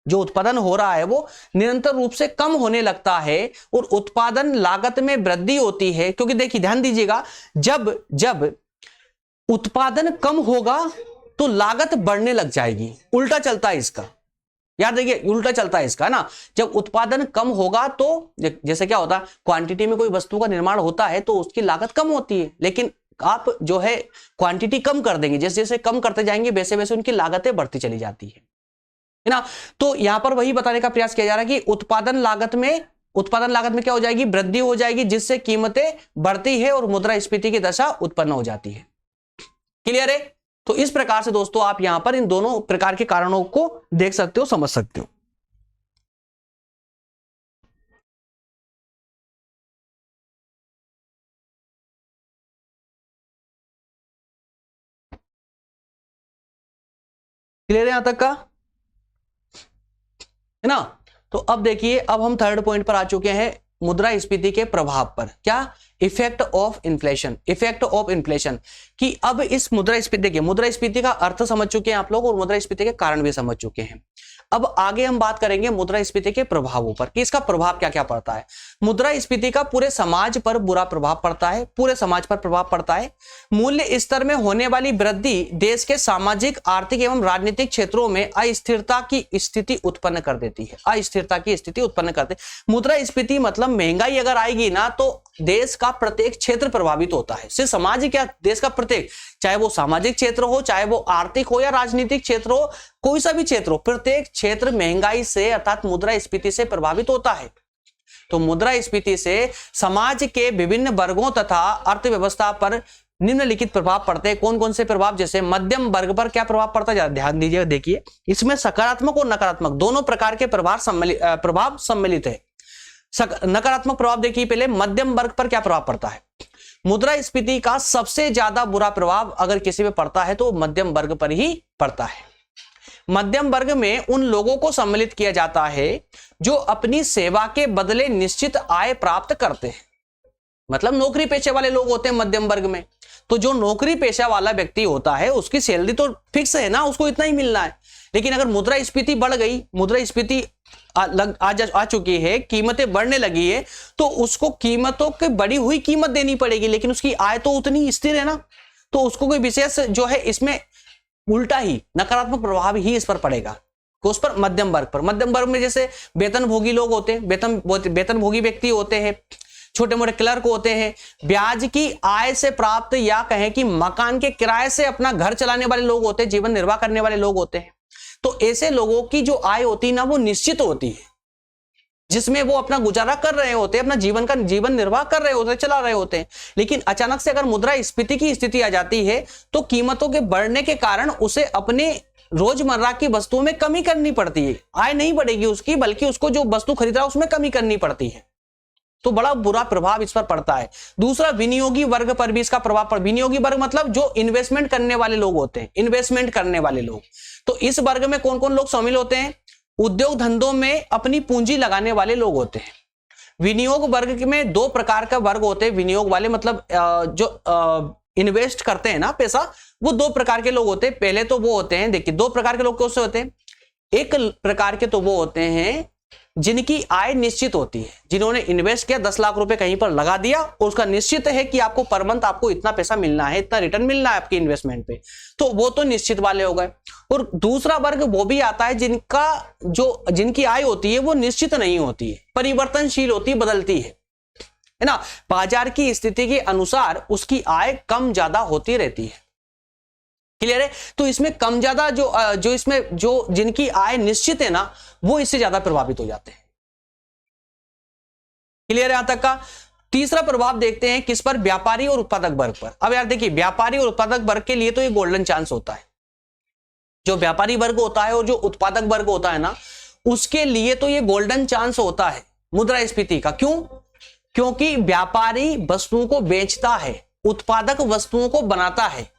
जो उत्पादन हो रहा है वो निरंतर रूप से कम होने लगता है और उत्पादन लागत में वृद्धि होती है, क्योंकि देखिए ध्यान दीजिएगा, जब उत्पादन कम होगा तो लागत बढ़ने लग जाएगी। उल्टा चलता है इसका, याद रखिए, उल्टा चलता है इसका ना। जब उत्पादन कम होगा तो जैसे क्या होता है, क्वांटिटी में कोई वस्तु का निर्माण होता है तो उसकी लागत कम होती है, लेकिन आप जो है क्वांटिटी कम कर देंगे, जैसे जैसे कम करते जाएंगे वैसे वैसे उनकी लागतें बढ़ती चली जाती है ना। तो यहां पर वही बताने का प्रयास किया जा रहा है कि उत्पादन लागत में क्या हो जाएगी, वृद्धि हो जाएगी, जिससे कीमतें बढ़ती है और मुद्रास्फीति की दशा उत्पन्न हो जाती है। क्लियर है? तो इस प्रकार से दोस्तों आप यहां पर इन दोनों प्रकार के कारणों को देख सकते हो, समझ सकते हो। क्लियर है यहां तक का, है ना? तो अब देखिए, अब हम थर्ड पॉइंट पर आ चुके हैं, मुद्रास्फीति के प्रभाव पर। क्या? Effect of inflation. Effect of inflation कि अब इस मुद्रास्फीति, देखिए मुद्रास्फीति का अर्थ समझ चुके हैं आप लोग और मुद्रास्फीति के कारण भी समझ चुके हैं। अब आगे हम बात करेंगे मुद्रास्फीति के प्रभावों पर कि इसका प्रभाव क्या क्या पड़ता है। मुद्रास्फीति का पूरे समाज पर बुरा प्रभाव पड़ता है, पूरे समाज पर प्रभाव पड़ता है। मूल्य स्तर में होने वाली वृद्धि देश के सामाजिक, आर्थिक एवं राजनीतिक क्षेत्रों में अस्थिरता की स्थिति उत्पन्न कर देती है। अस्थिरता की स्थिति उत्पन्न करते, मुद्रास्फीति मतलब महंगाई अगर आएगी ना तो देश का प्रत्येक क्षेत्र प्रभावित होता है। सिर्फ समाज क्या, देश का प्रत्येक, चाहे वो सामाजिक क्षेत्र हो, चाहे वो आर्थिक हो या राजनीतिक क्षेत्र हो, कोई सा भी क्षेत्र हो, प्रत्येक क्षेत्र महंगाई से अर्थात मुद्रास्फीति से प्रभावित होता है। तो मुद्रास्फीति से समाज के विभिन्न वर्गों तथा अर्थव्यवस्था पर निम्नलिखित प्रभाव पड़ते हैं। कौन कौन से प्रभाव? जैसे मध्यम वर्ग पर क्या प्रभाव पड़ता है, ध्यान दीजिए, देखिए इसमें सकारात्मक और नकारात्मक दोनों प्रकार के प्रभाव सम्मिलित है। नकारात्मक प्रभाव देखिए, पहले मध्यम वर्ग पर क्या प्रभाव पड़ता है। मुद्रास्फीति का सबसे ज्यादा बुरा प्रभाव अगर किसी पे पड़ता है तो मध्यम वर्ग पर ही पड़ता है। मध्यम वर्ग में उन लोगों को सम्मिलित किया जाता है जो अपनी सेवा के बदले निश्चित आय प्राप्त करते हैं। मतलब नौकरी पेशे वाले लोग होते हैं मध्यम वर्ग में। तो जो नौकरी पेशा वाला व्यक्ति होता है उसकी सैलरी तो फिक्स है ना, उसको इतना ही मिलना है। लेकिन अगर मुद्रास्फीति बढ़ गई, मुद्रास्फीति आ चुकी है, कीमतें बढ़ने लगी है, तो उसको कीमतों की बढ़ी हुई कीमत देनी पड़ेगी, लेकिन उसकी आय तो उतनी स्थिर है ना, तो उसको कोई विशेष जो है इसमें उल्टा ही नकारात्मक प्रभाव ही इस पर पड़ेगा। उस पर मध्यम वर्ग पर, मध्यम वर्ग में जैसे वेतनभोगी लोग होते हैं, वेतनभोगी व्यक्ति होते हैं, छोटे मोटे क्लर्क होते हैं, ब्याज की आय से प्राप्त या कहें कि मकान के किराए से अपना घर चलाने वाले लोग होते हैं, जीवन निर्वाह करने वाले लोग होते हैं। तो ऐसे लोगों की जो आय होती है ना वो निश्चित होती है, जिसमें वो अपना गुजारा कर रहे होते हैं, अपना जीवन निर्वाह कर रहे होते हैं, चला रहे होते हैं। लेकिन अचानक से अगर मुद्रास्फीति की स्थिति आ जाती है तो कीमतों के बढ़ने के कारण उसे अपने रोजमर्रा की वस्तुओं में कमी करनी पड़ती है। आय नहीं बढ़ेगी उसकी, बल्कि उसको जो वस्तु खरीद रहा है उसमें कमी करनी पड़ती है। तो बड़ा बुरा प्रभाव इस पर पड़ता है। दूसरा, विनियोगी वर्ग पर भी इसका प्रभाव पड़, विनियोगी वर्ग मतलब जो इन्वेस्टमेंट करने वाले लोग होते हैं, इन्वेस्टमेंट करने वाले लोग। तो इस वर्ग में कौन कौन लोग शामिल होते हैं? उद्योग धंधों में अपनी पूंजी लगाने वाले लोग होते हैं, विनियोग वर्ग में दो प्रकार का वर्ग होते हैं। विनियोग वाले मतलब जो इन्वेस्ट करते हैं ना पैसा, वो दो प्रकार के लोग होते हैं। पहले तो वो होते हैं, देखिए दो प्रकार के लोग कौन से होते हैं। एक प्रकार के तो वो होते हैं जिनकी आय निश्चित होती है, जिन्होंने इन्वेस्ट किया 10 लाख रुपए कहीं पर लगा दिया और उसका निश्चित है कि आपको पर मंथ आपको इतना पैसा मिलना है, इतना रिटर्न मिलना है आपकी इन्वेस्टमेंट पे, तो वो तो निश्चित वाले हो गए। और दूसरा वर्ग वो भी आता है जिनकी आय होती है वो निश्चित नहीं होती है, परिवर्तनशील होती है, बदलती है ना। बाजार की स्थिति के अनुसार उसकी आय कम ज्यादा होती रहती है। क्लियर है। तो इसमें कम ज्यादा जो इसमें जो जिनकी आय निश्चित है ना, वो इससे ज्यादा प्रभावित हो जाते हैं। क्लियर है यहां तक का। तीसरा प्रभाव देखते हैं किस पर, व्यापारी और उत्पादक वर्ग पर। अब यार देखिए, व्यापारी और उत्पादक वर्ग के लिए तो ये गोल्डन चांस होता है। जो व्यापारी वर्ग होता है और जो उत्पादक वर्ग होता है ना, उसके लिए तो ये गोल्डन चांस होता है मुद्रास्फीति का। क्यों? क्योंकि व्यापारी वस्तुओं को बेचता है, उत्पादक वस्तुओं को बनाता है,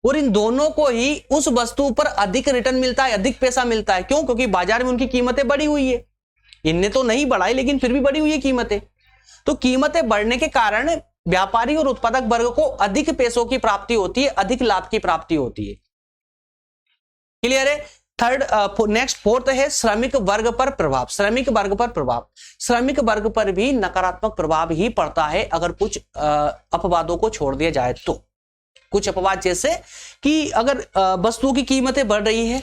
और इन दोनों को ही उस वस्तु पर अधिक रिटर्न मिलता है, अधिक पैसा मिलता है। क्यों? क्योंकि बाजार में उनकी कीमतें बढ़ी हुई है। इनने तो नहीं बढ़ाई लेकिन फिर भी बढ़ी हुई है कीमतें। तो कीमतें बढ़ने के कारण व्यापारी और उत्पादक वर्ग को अधिक पैसों की प्राप्ति होती है, अधिक लाभ की प्राप्ति होती है। क्लियर है। थर्ड नेक्स्ट फोर्थ है श्रमिक वर्ग पर प्रभाव। श्रमिक वर्ग पर प्रभाव, श्रमिक वर्ग पर भी नकारात्मक प्रभाव ही पड़ता है अगर कुछ अपवादों को छोड़ दिया जाए तो। कुछ अपवाद जैसे कि अगर वस्तुओं की कीमतें बढ़ रही है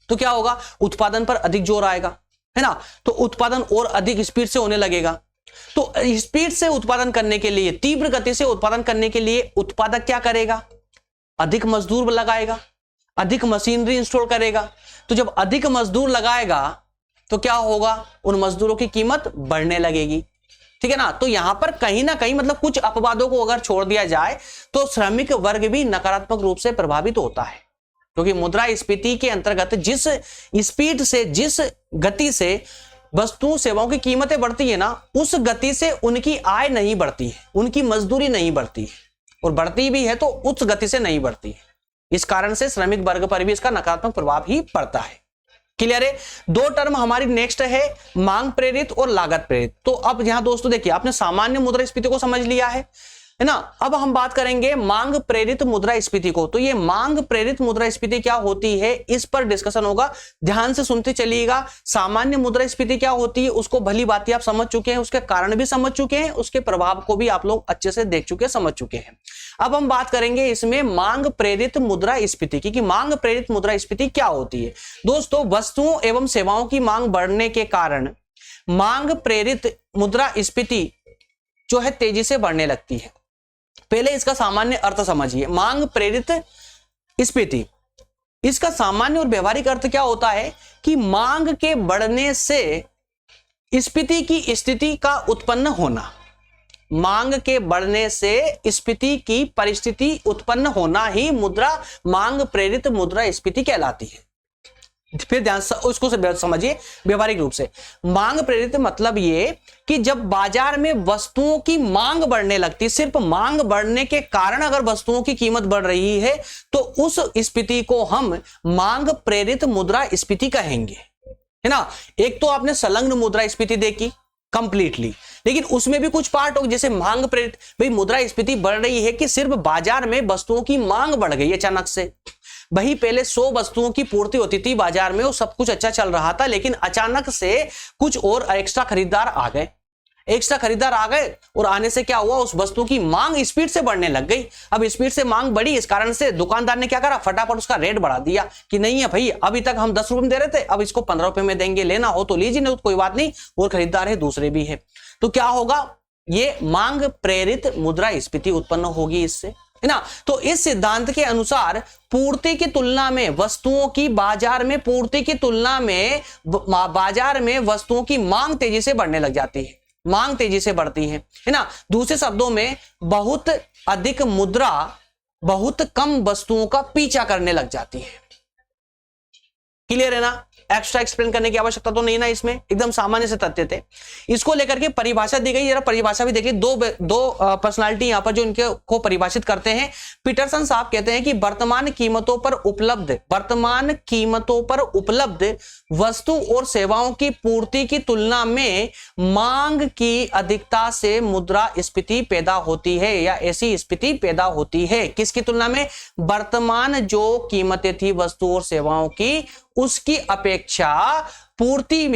तो क्या होगा, उत्पादन पर अधिक जोर आएगा, है ना। तो उत्पादन और अधिक स्पीड से होने लगेगा। तो स्पीड से उत्पादन करने के लिए, तीव्र गति से उत्पादन करने के लिए उत्पादक क्या करेगा, अधिक मजदूर लगाएगा, अधिक मशीनरी इंस्टॉल करेगा। तो जब अधिक मजदूर लगाएगा तो क्या होगा, उन मजदूरों की कीमत बढ़ने लगेगी। ठीक है ना। तो यहां पर कहीं ना कहीं मतलब कुछ अपवादों को अगर छोड़ दिया जाए तो श्रमिक वर्ग भी नकारात्मक रूप से प्रभावित होता है, क्योंकि मुद्रास्फीति के अंतर्गत जिस स्पीड से, जिस गति से वस्तु सेवाओं की कीमतें बढ़ती है ना, उस गति से उनकी आय नहीं बढ़ती है, उनकी मजदूरी नहीं बढ़ती है, और बढ़ती भी है तो उस गति से नहीं बढ़ती है। इस कारण से श्रमिक वर्ग पर भी इसका नकारात्मक प्रभाव ही पड़ता है। क्लियर है। दो टर्म हमारी नेक्स्ट है मांग प्रेरित और लागत प्रेरित। तो अब यहां दोस्तों देखिए, आपने सामान्य मुद्रास्फीति को समझ लिया है ना। अब हम बात करेंगे मांग प्रेरित मुद्रास्फीति को। तो ये मांग प्रेरित मुद्रास्फीति क्या होती है, इस पर डिस्कशन होगा। ध्यान से सुनते चलिएगा। सामान्य मुद्रास्फीति क्या होती है उसको भली बात आप समझ चुके हैं, उसके कारण भी समझ चुके हैं, उसके प्रभाव को भी आप लोग अच्छे से देख चुके, समझ चुके हैं। अब हम बात करेंगे इसमें मांग प्रेरित मुद्रास्फीति की, कि मांग प्रेरित मुद्रास्फीति क्या होती है। दोस्तों, वस्तुओं एवं सेवाओं की मांग बढ़ने के कारण मांग प्रेरित मुद्रास्फीति जो है तेजी से बढ़ने लगती है। पहले इसका सामान्य अर्थ समझिए। मांग प्रेरित स्फीति, इसका सामान्य और व्यवहारिक अर्थ क्या होता है कि मांग के बढ़ने से स्फीति की स्थिति का उत्पन्न होना। मांग के बढ़ने से स्फीति की परिस्थिति उत्पन्न होना ही मांग प्रेरित मुद्रास्फीति कहलाती है। फिर ध्यान से उसको समझिए व्यवहारिक रूप से। मांग प्रेरित मतलब ये कि जब बाजार में वस्तुओं की मांग बढ़ने लगती, सिर्फ मांग बढ़ने के कारण अगर वस्तुओं की कीमत बढ़ रही है तो उस स्थिति को हम मांग प्रेरित मुद्रास्फीति कहेंगे, है ना। एक तो आपने संलग्न मुद्रास्फीति देखी कंप्लीटली, लेकिन उसमें भी कुछ पार्ट हो, जैसे मांग प्रेरित, भाई मुद्रास्फीति बढ़ रही है कि सिर्फ बाजार में वस्तुओं की मांग बढ़ गई अचानक से। वही पहले 100 वस्तुओं की पूर्ति होती थी बाजार में, वो सब कुछ अच्छा चल रहा था, लेकिन अचानक से कुछ और एक्स्ट्रा खरीदार आ गए। एक्स्ट्रा खरीदार आ गए और आने से क्या हुआ, उस वस्तु की मांग स्पीड से बढ़ने लग गई। अब स्पीड से मांग बढ़ी, इस कारण से दुकानदार ने क्या करा, फटाफट उसका रेट बढ़ा दिया कि नहीं है भाई, अभी तक हम 10 रुपए में दे रहे थे, अब इसको 15 रुपए में देंगे, लेना हो तो लीजिए, नहीं तो कोई बात नहीं, और खरीदार है दूसरे भी है। तो क्या होगा, ये मांग प्रेरित मुद्रास्फीति उत्पन्न होगी इससे, है ना। तो इस सिद्धांत के अनुसार पूर्ति की तुलना में वस्तुओं की बाजार में, पूर्ति की तुलना में बाजार में वस्तुओं की मांग तेजी से बढ़ने लग जाती है, मांग तेजी से बढ़ती है ना। दूसरे शब्दों में बहुत अधिक मुद्रा बहुत कम वस्तुओं का पीछा करने लग जाती है। क्लियर है ना? एक्स्ट्रा एक्सप्लेन करने की आवश्यकता तो नहीं ना, इसमें एकदम सामान्य से तथ्य थे। इसको लेकर के परिभाषा दी गई, जरा परिभाषा भी देखिए। दो पर्सनालिटी यहां पर जो इनके को परिभाषित करते हैं। पीटरसन साहब कहते हैं कि वर्तमान कीमतों पर उपलब्ध वस्तु और सेवाओं की पूर्ति की तुलना में मांग की अधिकता से मुद्रास्फीति पैदा होती है, या ऐसी स्थिति पैदा होती है। किसकी तुलना में? वर्तमान जो कीमतें थी वस्तु और सेवाओं की, उसकी अपेक्षा पूर्ति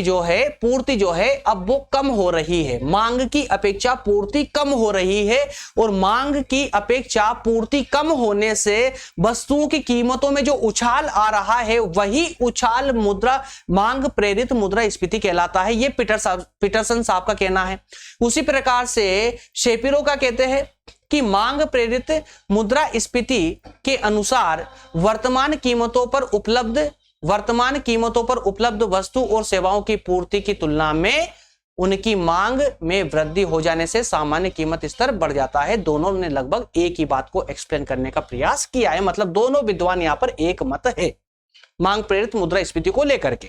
जो है अब वो कम हो रही है। मांग की अपेक्षा पूर्ति कम हो रही है, और मांग की अपेक्षा पूर्ति कम होने से वस्तुओं की कीमतों में जो उछाल आ रहा है, वही उछाल मांग प्रेरित मुद्रास्फीति कहलाता है। ये पीटरसन साहब का कहना है। उसी प्रकार से शेपिरो का कहते हैं कि मांग प्रेरित मुद्रास्फीति के अनुसार वर्तमान कीमतों पर उपलब्ध वस्तु और सेवाओं की पूर्ति की तुलना में उनकी मांग में वृद्धि हो जाने से सामान्य कीमत स्तर बढ़ जाता है। दोनों ने लगभग एक ही बात को एक्सप्लेन करने का प्रयास किया है, मतलब दोनों विद्वान यहां पर एक मत है मांग प्रेरित मुद्रास्फीति को लेकर के।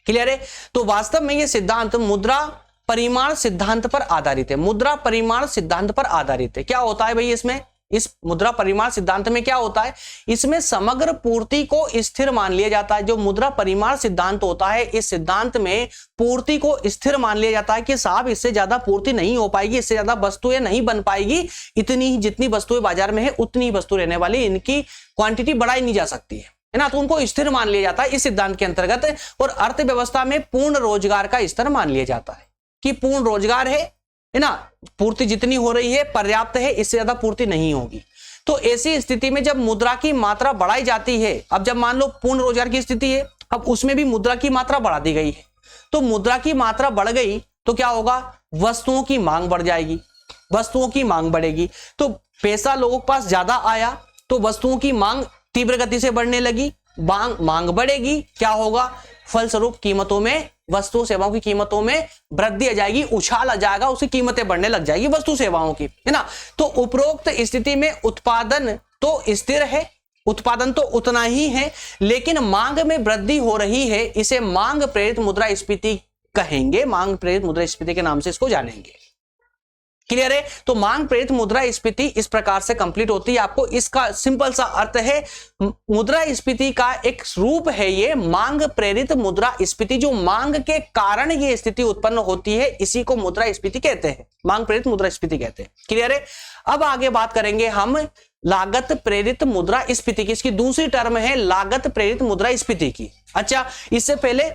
क्लियर है? तो वास्तव में यह सिद्धांत मुद्रा परिमाण सिद्धांत पर आधारित है। मुद्रा परिमाण सिद्धांत पर आधारित है। क्या होता है भाई इसमें? इस मुद्रा परिमाण सिद्धांत में क्या होता है? इसमें समग्र पूर्ति को स्थिर मान लिया जाता है। जो मुद्रा परिमाण सिद्धांत होता है, इस सिद्धांत में पूर्ति को स्थिर मान लिया जाता है कि साहब इससे ज्यादा पूर्ति नहीं हो पाएगी, इससे ज्यादा वस्तुएं नहीं बन पाएगी, इतनी ही जितनी वस्तुएं बाजार में है उतनी ही वस्तु रहने वाली, इनकी क्वांटिटी बढ़ाई नहीं जा सकती है ना। तो उनको स्थिर मान लिया जाता है इस सिद्धांत के अंतर्गत। और अर्थव्यवस्था में पूर्ण रोजगार का स्तर मान लिया जाता है कि पूर्ण रोजगार है ना, पूर्ति जितनी हो रही है पर्याप्त है, इससे ज्यादा पूर्ति नहीं होगी। तो ऐसी स्थिति में जब मुद्रा की मात्रा बढ़ाई जाती है, अब जब मान लो पूर्ण रोजगार की स्थिति है, अब उसमें भी मुद्रा की मात्रा बढ़ा दी गई है, तो मुद्रा की मात्रा बढ़ गई तो क्या होगा? वस्तुओं की मांग बढ़ जाएगी, वस्तुओं की मांग बढ़ेगी, तो पैसा लोगों के पास ज्यादा आया तो वस्तुओं की मांग तीव्र गति से बढ़ने लगी, मांग बढ़ेगी, क्या होगा? फलस्वरूप कीमतों में, वस्तु सेवाओं की कीमतों में वृद्धि आ जाएगी, उछाल आ जाएगा, उसकी कीमतें बढ़ने लग जाएगी वस्तु सेवाओं की, है ना। तो उपरोक्त स्थिति में उत्पादन तो स्थिर है, उत्पादन तो उतना ही है, लेकिन मांग में वृद्धि हो रही है। इसे मांग प्रेरित मुद्रास्फीति कहेंगे, मांग प्रेरित मुद्रास्फीति के नाम से इसको जानेंगे। क्लियर है? तो मांग प्रेरित मुद्रास्फीति इस प्रकार से कंप्लीट होती है। आपको इसका सिंपल सा अर्थ है, मुद्रास्फीति का एक रूप है ये मांग प्रेरित मुद्रास्फीति। जो मांग के कारण ये स्थिति उत्पन्न होती है, इसी को मुद्रास्फीति कहते हैं, मांग प्रेरित मुद्रास्फीति कहते हैं। क्लियर है? अब आगे बात करेंगे हम लागत प्रेरित मुद्रास्फीति की। इसकी दूसरी टर्म है लागत प्रेरित मुद्रास्फीति की। अच्छा, इससे पहले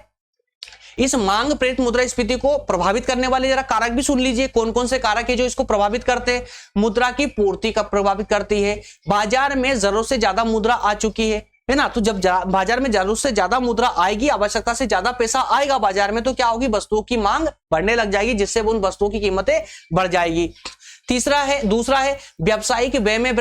इस मांग प्रेरित मुद्रास्फीति को प्रभावित करने वाले जरा कारक भी सुन लीजिए। कौन कौन से कारक है जो इसको प्रभावित करते हैं? मुद्रा की पूर्ति का प्रभावित करती है। बाजार में जरूरत से ज्यादा मुद्रा आ चुकी है ना, तो जब बाजार में जरूरत से ज्यादा मुद्रा आएगी, आवश्यकता से ज्यादा पैसा आएगा बाजार में, तो क्या होगी? वस्तुओं की मांग बढ़ने लग जाएगी, जिससे उन वस्तुओं की कीमतें बढ़ जाएगी। दूसरा है व्यावसायिक व्यय में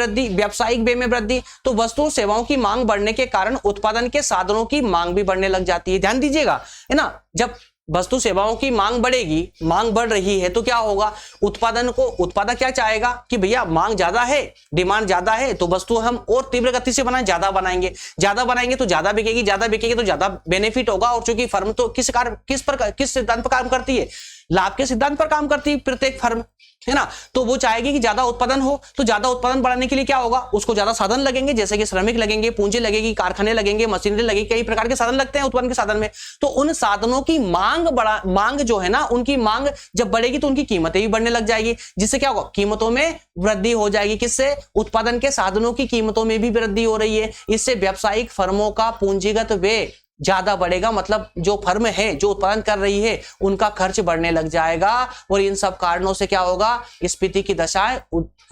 वृद्धि। तो वस्तु और सेवाओं की मांग बढ़ने के कारण उत्पादन के साधनों की मांग भी बढ़ने लग जाती है। ध्यान दीजिएगा, है ना। जब वस्तु सेवाओं की मांग बढ़ेगी, मांग बढ़ रही है, तो क्या होगा? उत्पादक क्या चाहेगा कि भैया मांग ज्यादा है, डिमांड ज्यादा है, तो वस्तु हम और तीव्र गति से ज्यादा बनाएंगे तो ज्यादा बिकेगी तो ज्यादा बेनिफिट होगा। और चूंकि फर्म तो किस सिद्धांत पर काम करती है? लाभ के सिद्धांत पर काम करती है प्रत्येक फर्म, है ना। तो वो चाहेगी कि ज्यादा उत्पादन हो, तो ज्यादा उत्पादन बढ़ाने के लिए क्या होगा? उसको ज्यादा साधन लगेंगे, जैसे कि श्रमिक लगेंगे, पूंजी लगेगी, कारखाने लगेंगे, मशीनरी लगेगी, कई प्रकार के साधन लगते हैं उत्पादन के साधन में। तो उन साधनों की मांग जो है ना, उनकी मांग जब बढ़ेगी तो उनकी कीमतें भी बढ़ने लग जाएगी, जिससे क्या होगा? कीमतों में वृद्धि हो जाएगी। किससे? उत्पादन के साधनों की कीमतों में भी वृद्धि हो रही है। इससे व्यावसायिक फर्मों का पूंजीगत व्यय ज्यादा बढ़ेगा, मतलब जो फर्म है, जो उत्पादन कर रही है, उनका खर्च बढ़ने लग जाएगा। और इन सब कारणों से क्या होगा? स्फीति की दशाएं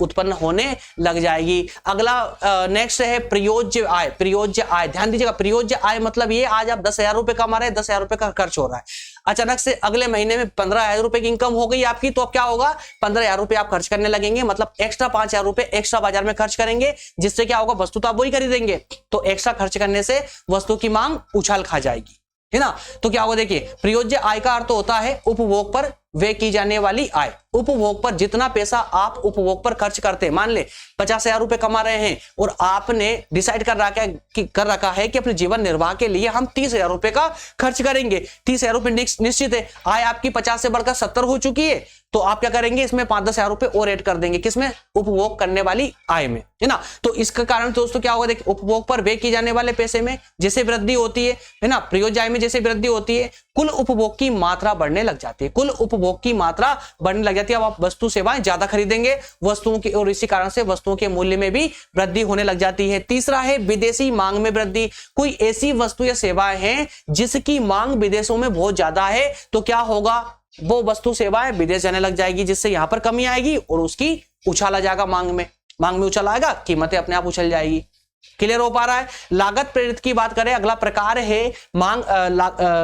उत्पन्न होने लग जाएगी। अगला नेक्स्ट है प्रयोज्य आय। ध्यान दीजिएगा, प्रयोज्य आय मतलब ये, आज आप 10,000 रुपए कमा रहे हैं, 10,000 रुपए का खर्च हो रहा है, अचानक से अगले महीने में 15,000 रुपए की इनकम हो गई आपकी, तो अब क्या होगा? 15,000 रुपए आप खर्च करने लगेंगे, मतलब एक्स्ट्रा 5,000 रुपए एक्स्ट्रा बाजार में खर्च करेंगे, जिससे क्या होगा? वस्तु तो आप वही खरीदेंगे, तो एक्स्ट्रा खर्च करने से वस्तु की मांग उछाल खा जाएगी, है ना। तो क्या होगा? देखिए, प्रयोज्य आय का अर्थ होता है उपभोग पर व्यय की जाने वाली आय। उपभोग पर जितना पैसा आप उपभोग पर खर्च करते हैं, मान ले 50,000 रुपए कमा रहे हैं और आपने डिसाइड कर रखा है कि अपने जीवन निर्वाह के लिए हम 30,000 रुपए का खर्च करेंगे। 30,000 रुपए निश्चित है, आय आपकी 50 से बढ़कर 70 हो चुकी है, तो आप क्या करेंगे, इसमें 5-10,000 रुपए और ऐड कर देंगे, किसमें, उपभोग करने वाली आय में, है ना। तो इसका कारण दोस्तों क्या होगा, देखिए उपभोग पर व्यय की जाने वाले पैसे में जैसे वृद्धि होती है ना, प्रयोज्य आय में जैसे वृद्धि होती है, कुल उपभोग की मात्रा बढ़ने लग जाती है, कुल उपभोग की मात्रा बढ़ने लग जाती है। अब आप वस्तु सेवाएं ज्यादा खरीदेंगे वस्तुओं की, और इसी कारण से वस्तुओं के मूल्य में भी वृद्धि होने लग जाती है। तीसरा है विदेशी मांग में वृद्धि। कोई ऐसी वस्तु या सेवाएं हैं जिसकी मांग विदेशों में बहुत ज्यादा है, तो क्या होगा, वो वस्तु सेवाएं विदेश जाने लग जाएगी, जिससे यहां पर कमी आएगी और उसकी उछाल आ जाएगा, मांग में उछाल आएगा, कीमतें अपने आप उछल जाएगी। क्लियर हो पा रहा है। लागत प्रेरित की बात करें, अगला प्रकार है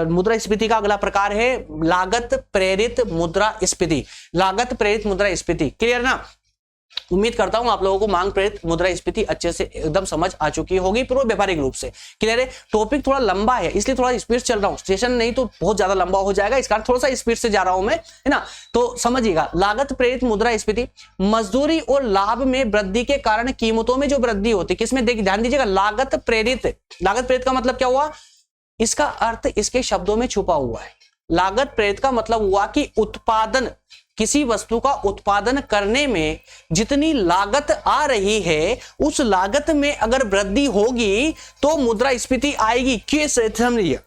मुद्रास्फीति का अगला प्रकार है लागत प्रेरित मुद्रास्फीति। लागत प्रेरित मुद्रास्फीति, क्लियर ना। उम्मीद करता हूं आप लोगों को मांग प्रेरित मुद्रास्फीति अच्छे से एकदम समझ आ चुकी होगी पूर्व व्यावहारिक रूप से। क्लियर है। टॉपिक थोड़ा लंबा है इसलिए थोड़ा स्पीड चल रहा हूं, सेशन नहीं तो बहुत ज्यादा लंबा हो जाएगा, इस कारण थोड़ा सा स्पीड से जा रहा हूं मैं, है ना। तो समझिएगा, लागत प्रेरित मुद्रास्फीति मजदूरी और लाभ में वृद्धि के कारण कीमतों में जो वृद्धि होती है, किसमें, देखिए ध्यान दीजिएगा, लागत प्रेरित का मतलब क्या हुआ, इसका अर्थ इसके शब्दों में छुपा हुआ है। लागत प्रेरित का मतलब हुआ कि उत्पादन, किसी वस्तु का उत्पादन करने में जितनी लागत आ रही है उस लागत में अगर वृद्धि होगी तो मुद्रास्फीति आएगी। कैसे समझिए,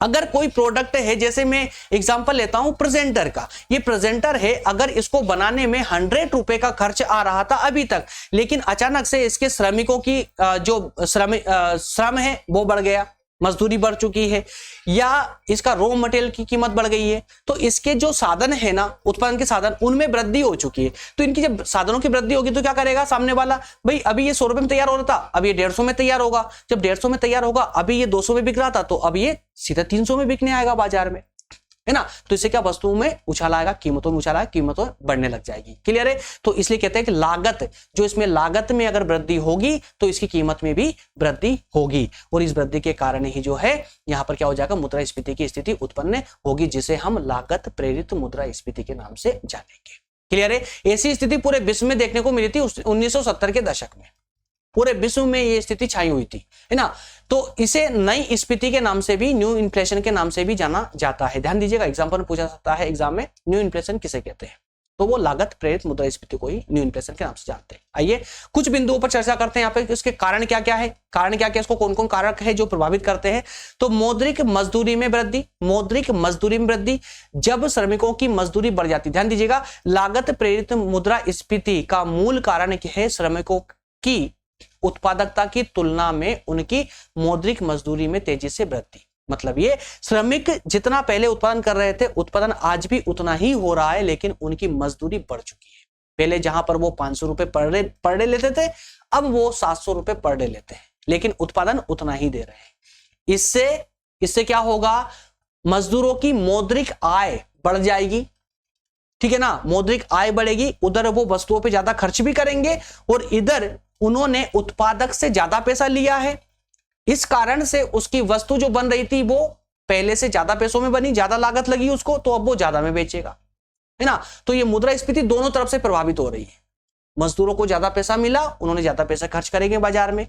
अगर कोई प्रोडक्ट है, जैसे मैं एग्जांपल लेता हूं प्रेजेंटर का, ये प्रेजेंटर है, अगर इसको बनाने में 100 रुपए का खर्च आ रहा था अभी तक, लेकिन अचानक से इसके श्रमिकों की जो श्रम है वो बढ़ गया, मजदूरी बढ़ चुकी है, या इसका रॉ मटेरियल की कीमत बढ़ गई है, तो इसके जो साधन है ना, उत्पादन के साधन, उनमें वृद्धि हो चुकी है। तो इनकी जब साधनों की वृद्धि होगी तो क्या करेगा सामने वाला, भाई अभी ये 100 रुपए में तैयार हो रहा था, अब ये 150 में तैयार होगा, जब 150 में तैयार होगा, अभी ये 200 में बिक रहा था, तो अब ये सीधा 300 में बिकने आएगा बाजार में, है ना। तो इससे क्या, वस्तुओं में उछाल आएगा, कीमतों में उछाल आएगा, कीमतों बढ़ने लग जाएगी। क्लियर है। तो इसलिए कहते हैं कि लागत, जो इसमें लागत में अगर वृद्धि होगी तो इसकी कीमत में भी वृद्धि होगी, और इस वृद्धि के कारण ही जो है यहां पर क्या हो जाएगा, मुद्रास्फीति की स्थिति उत्पन्न होगी, जिसे हम लागत प्रेरित मुद्रास्फीति के नाम से जानेंगे। क्लियर है। ऐसी स्थिति पूरे विश्व में देखने को मिली थी 1970 के दशक में, पूरे विश्व में ये स्थिति छाई हुई थी, है ना। तो इसे नई स्फीति के नाम से भी, न्यू इन्फ्लेशन के नाम से भी जाना जाता है। ध्यान दीजिएगा, एग्जाम्पल पूछा सकता है एग्जाम में, न्यू इन्फ्लेशन किसे कहते हैं, तो वो लागत प्रेरित मुद्रास्फीति को ही न्यू इन्फ्लेशन के नाम से जानते हैं। आइए कुछ बिंदुओं पर चर्चा करते हैं यहाँ पे, इसके कारण क्या क्या है, इसको कौन कौन कारक है जो प्रभावित करते हैं। तो मौद्रिक मजदूरी में वृद्धि, जब श्रमिकों की मजदूरी बढ़ जाती, ध्यान दीजिएगा, लागत प्रेरित मुद्रास्फीति का मूल कारण है श्रमिकों की उत्पादकता की तुलना में उनकी मौद्रिक मजदूरी में तेजी से वृद्धि। मतलब ये श्रमिक जितना पहले उत्पादन कर रहे थे, उत्पादन आज भी उतना ही हो रहा है, लेकिन उनकी मजदूरी बढ़ चुकी है। पहले जहां पर वो 500 रुपए पर डे लेते थे, अब वो 700 रुपए पर डे लेते हैं, लेकिन उत्पादन उतना ही दे रहे हैं। इससे क्या होगा, मजदूरों की मौद्रिक आय बढ़ जाएगी, ठीक है ना। मौद्रिक आय बढ़ेगी, उधर वो वस्तुओं पे ज्यादा खर्च भी करेंगे, और इधर उन्होंने उत्पादक से ज्यादा पैसा लिया है, इस कारण से उसकी वस्तु जो बन रही थी वो पहले से ज्यादा पैसों में बनी, ज्यादा लागत लगी उसको, तो अब वो ज्यादा में बेचेगा, है ना। तो ये मुद्रास्फीति दोनों तरफ से प्रभावित हो रही है। मजदूरों को ज्यादा पैसा मिला, उन्होंने ज्यादा पैसा खर्च करेंगे बाजार में,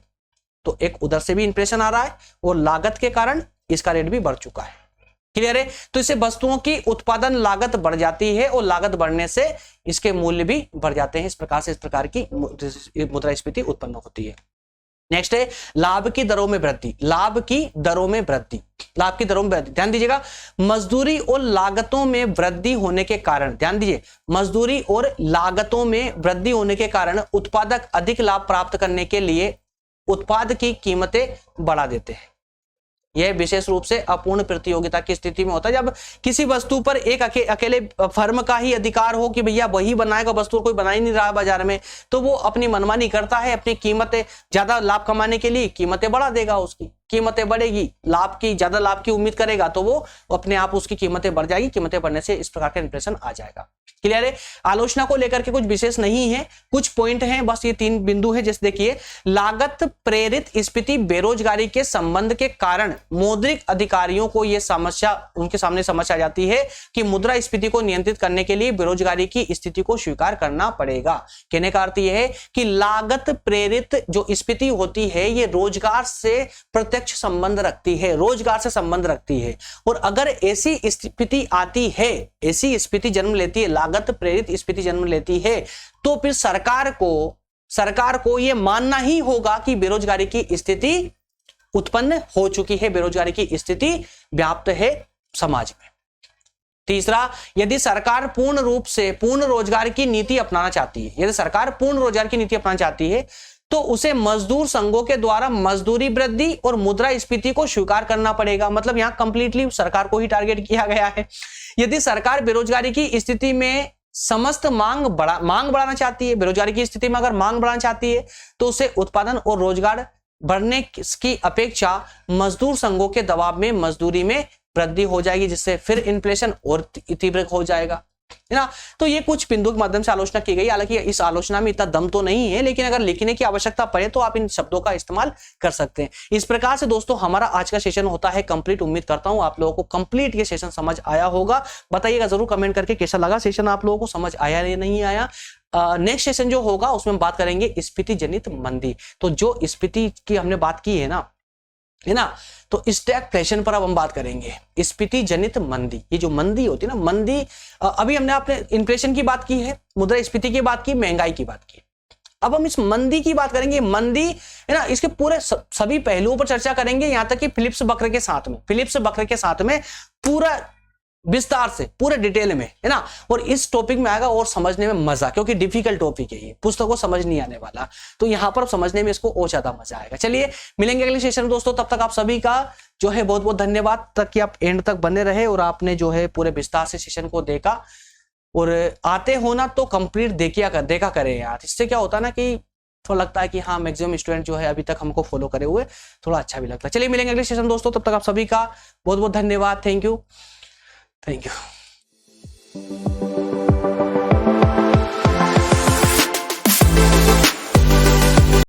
तो एक उधर से भी इंप्रेशन आ रहा है, और लागत के कारण इसका रेट भी बढ़ चुका है। क्लियर है। तो इससे वस्तुओं की उत्पादन लागत बढ़ जाती है, और लागत बढ़ने से इसके मूल्य भी बढ़ जाते हैं। इस प्रकार की मुद्रास्फीति उत्पन्न होती है। नेक्स्ट है लाभ की दरों में वृद्धि। ध्यान दीजिएगा, मजदूरी और लागतों में वृद्धि होने के कारण, ध्यान दीजिए, मजदूरी और लागतों में वृद्धि होने के कारण उत्पादक अधिक लाभ प्राप्त करने के लिए उत्पाद की कीमतें बढ़ा देते हैं। यह विशेष रूप से अपूर्ण प्रतियोगिता की स्थिति में होता है, जब किसी वस्तु पर एक अकेले फर्म का ही अधिकार हो कि भैया वही बनाएगा, वस्तु कोई बना ही नहीं रहा बाजार में, तो वो अपनी मनमानी करता है, अपनी कीमतें, ज्यादा लाभ कमाने के लिए कीमतें बढ़ा देगा उसकी, कीमतें बढ़ेगी, ज्यादा लाभ की उम्मीद करेगा तो वो अपने आप उसकी कीमतें बढ़ जाएगी, कीमतें बढ़ने से इस प्रकार का इन्फ्लेशन आ जाएगा। क्लियर है? आलोचना को लेकर के कुछ विशेष नहीं है, कुछ पॉइंट हैं, बस ये 3 बिंदु है। जैसे देखिए, लागत प्रेरित स्फीति बेरोजगारी के संबंध के कारण मौद्रिक अधिकारियों को यह समस्या, उनके सामने समस्या आ जाती है कि मुद्रास्फीति को नियंत्रित करने के लिए बेरोजगारी की स्थिति को स्वीकार करना पड़ेगा। कहने का अर्थ यह है कि लागत प्रेरित जो स्फीति होती है ये रोजगार से प्रत्यक्ष संबंध रखती है, रोजगार से संबंध रखती है। और अगर ऐसी स्थिति आती है, ऐसी स्थिति जन्म लेती है, लागत प्रेरित स्फीति जन्म लेती है, तो फिर सरकार को यह मानना ही होगा कि बेरोजगारी की स्थिति उत्पन्न हो चुकी है, बेरोजगारी की स्थिति व्याप्त है समाज में। तीसरा, यदि सरकार पूर्ण रूप से पूर्ण रोजगार की नीति अपनाना चाहती है, यदि सरकार पूर्ण रोजगार की नीति अपनाना चाहती है तो उसे मजदूर संघों के द्वारा मजदूरी वृद्धि और मुद्रास्फीति को स्वीकार करना पड़ेगा। मतलब यहां कंप्लीटली सरकार को ही टारगेट किया गया है। यदि सरकार बेरोजगारी की स्थिति में समस्त मांग बढ़ाना चाहती है, बेरोजगारी की स्थिति में अगर मांग बढ़ाना चाहती है तो उसे उत्पादन और रोजगार बढ़ने की अपेक्षा मजदूर संघों के दबाव में मजदूरी में वृद्धि हो जाएगी, जिससे फिर इन्फ्लेशन और तीव्र हो जाएगा, है ना। तो ये कुछ बिंदु के माध्यम से आलोचना की गई। हालांकि इस आलोचना में इतना दम तो नहीं है, लेकिन अगर लिखने की आवश्यकता पड़े तो आप इन शब्दों का इस्तेमाल कर सकते हैं। इस प्रकार से दोस्तों हमारा आज का सेशन होता है कंप्लीट। उम्मीद करता हूं आप लोगों को कंप्लीट ये सेशन समझ आया होगा। बताइएगा जरूर कमेंट करके कैसा लगा सेशन, आप लोगों को समझ आया या नहीं आया। नेक्स्ट सेशन जो होगा उसमें बात करेंगे स्फीति जनित मंदी। तो जो स्फीति की हमने बात की है ना, तो स्टैगफ्लेशन पर अब हम बात करेंगे, स्फीति जनित मंदी। ये जो मंदी होती है ना, मंदी, अभी हमने आपने इन्फ्लेशन की बात की है, मुद्रास्फीति की बात की, महंगाई की बात की। अब हम इस मंदी की बात करेंगे। मंदी है ना, इसके पूरे सभी पहलुओं पर चर्चा करेंगे, यहां तक कि फिलिप्स बकर के साथ में पूरा विस्तार से, पूरे डिटेल में, है ना। और इस टॉपिक में आएगा और समझने में मजा, क्योंकि डिफिकल्ट टॉपिक है ये, पुस्तक को समझ नहीं आने वाला, तो यहां पर समझने में इसको और ज्यादा मजा आएगा। चलिए मिलेंगे अगले सेशन में दोस्तों, तब तक आप सभी का जो है बहुत बहुत धन्यवाद, तक कि आप एंड तक बने रहे और आपने जो है पूरे विस्तार से सेशन को देखा। और आते हो ना तो कंप्लीट देखा करें यार, इससे क्या होता है ना कि थोड़ा लगता है कि हाँ मैक्सिमम स्टूडेंट जो है अभी तक हमको फॉलो करे हुए, थोड़ा अच्छा भी लगता है। चलिए मिलेंगे अगले सेशन दोस्तों, तब तक आप सभी का बहुत बहुत धन्यवाद। Thank you.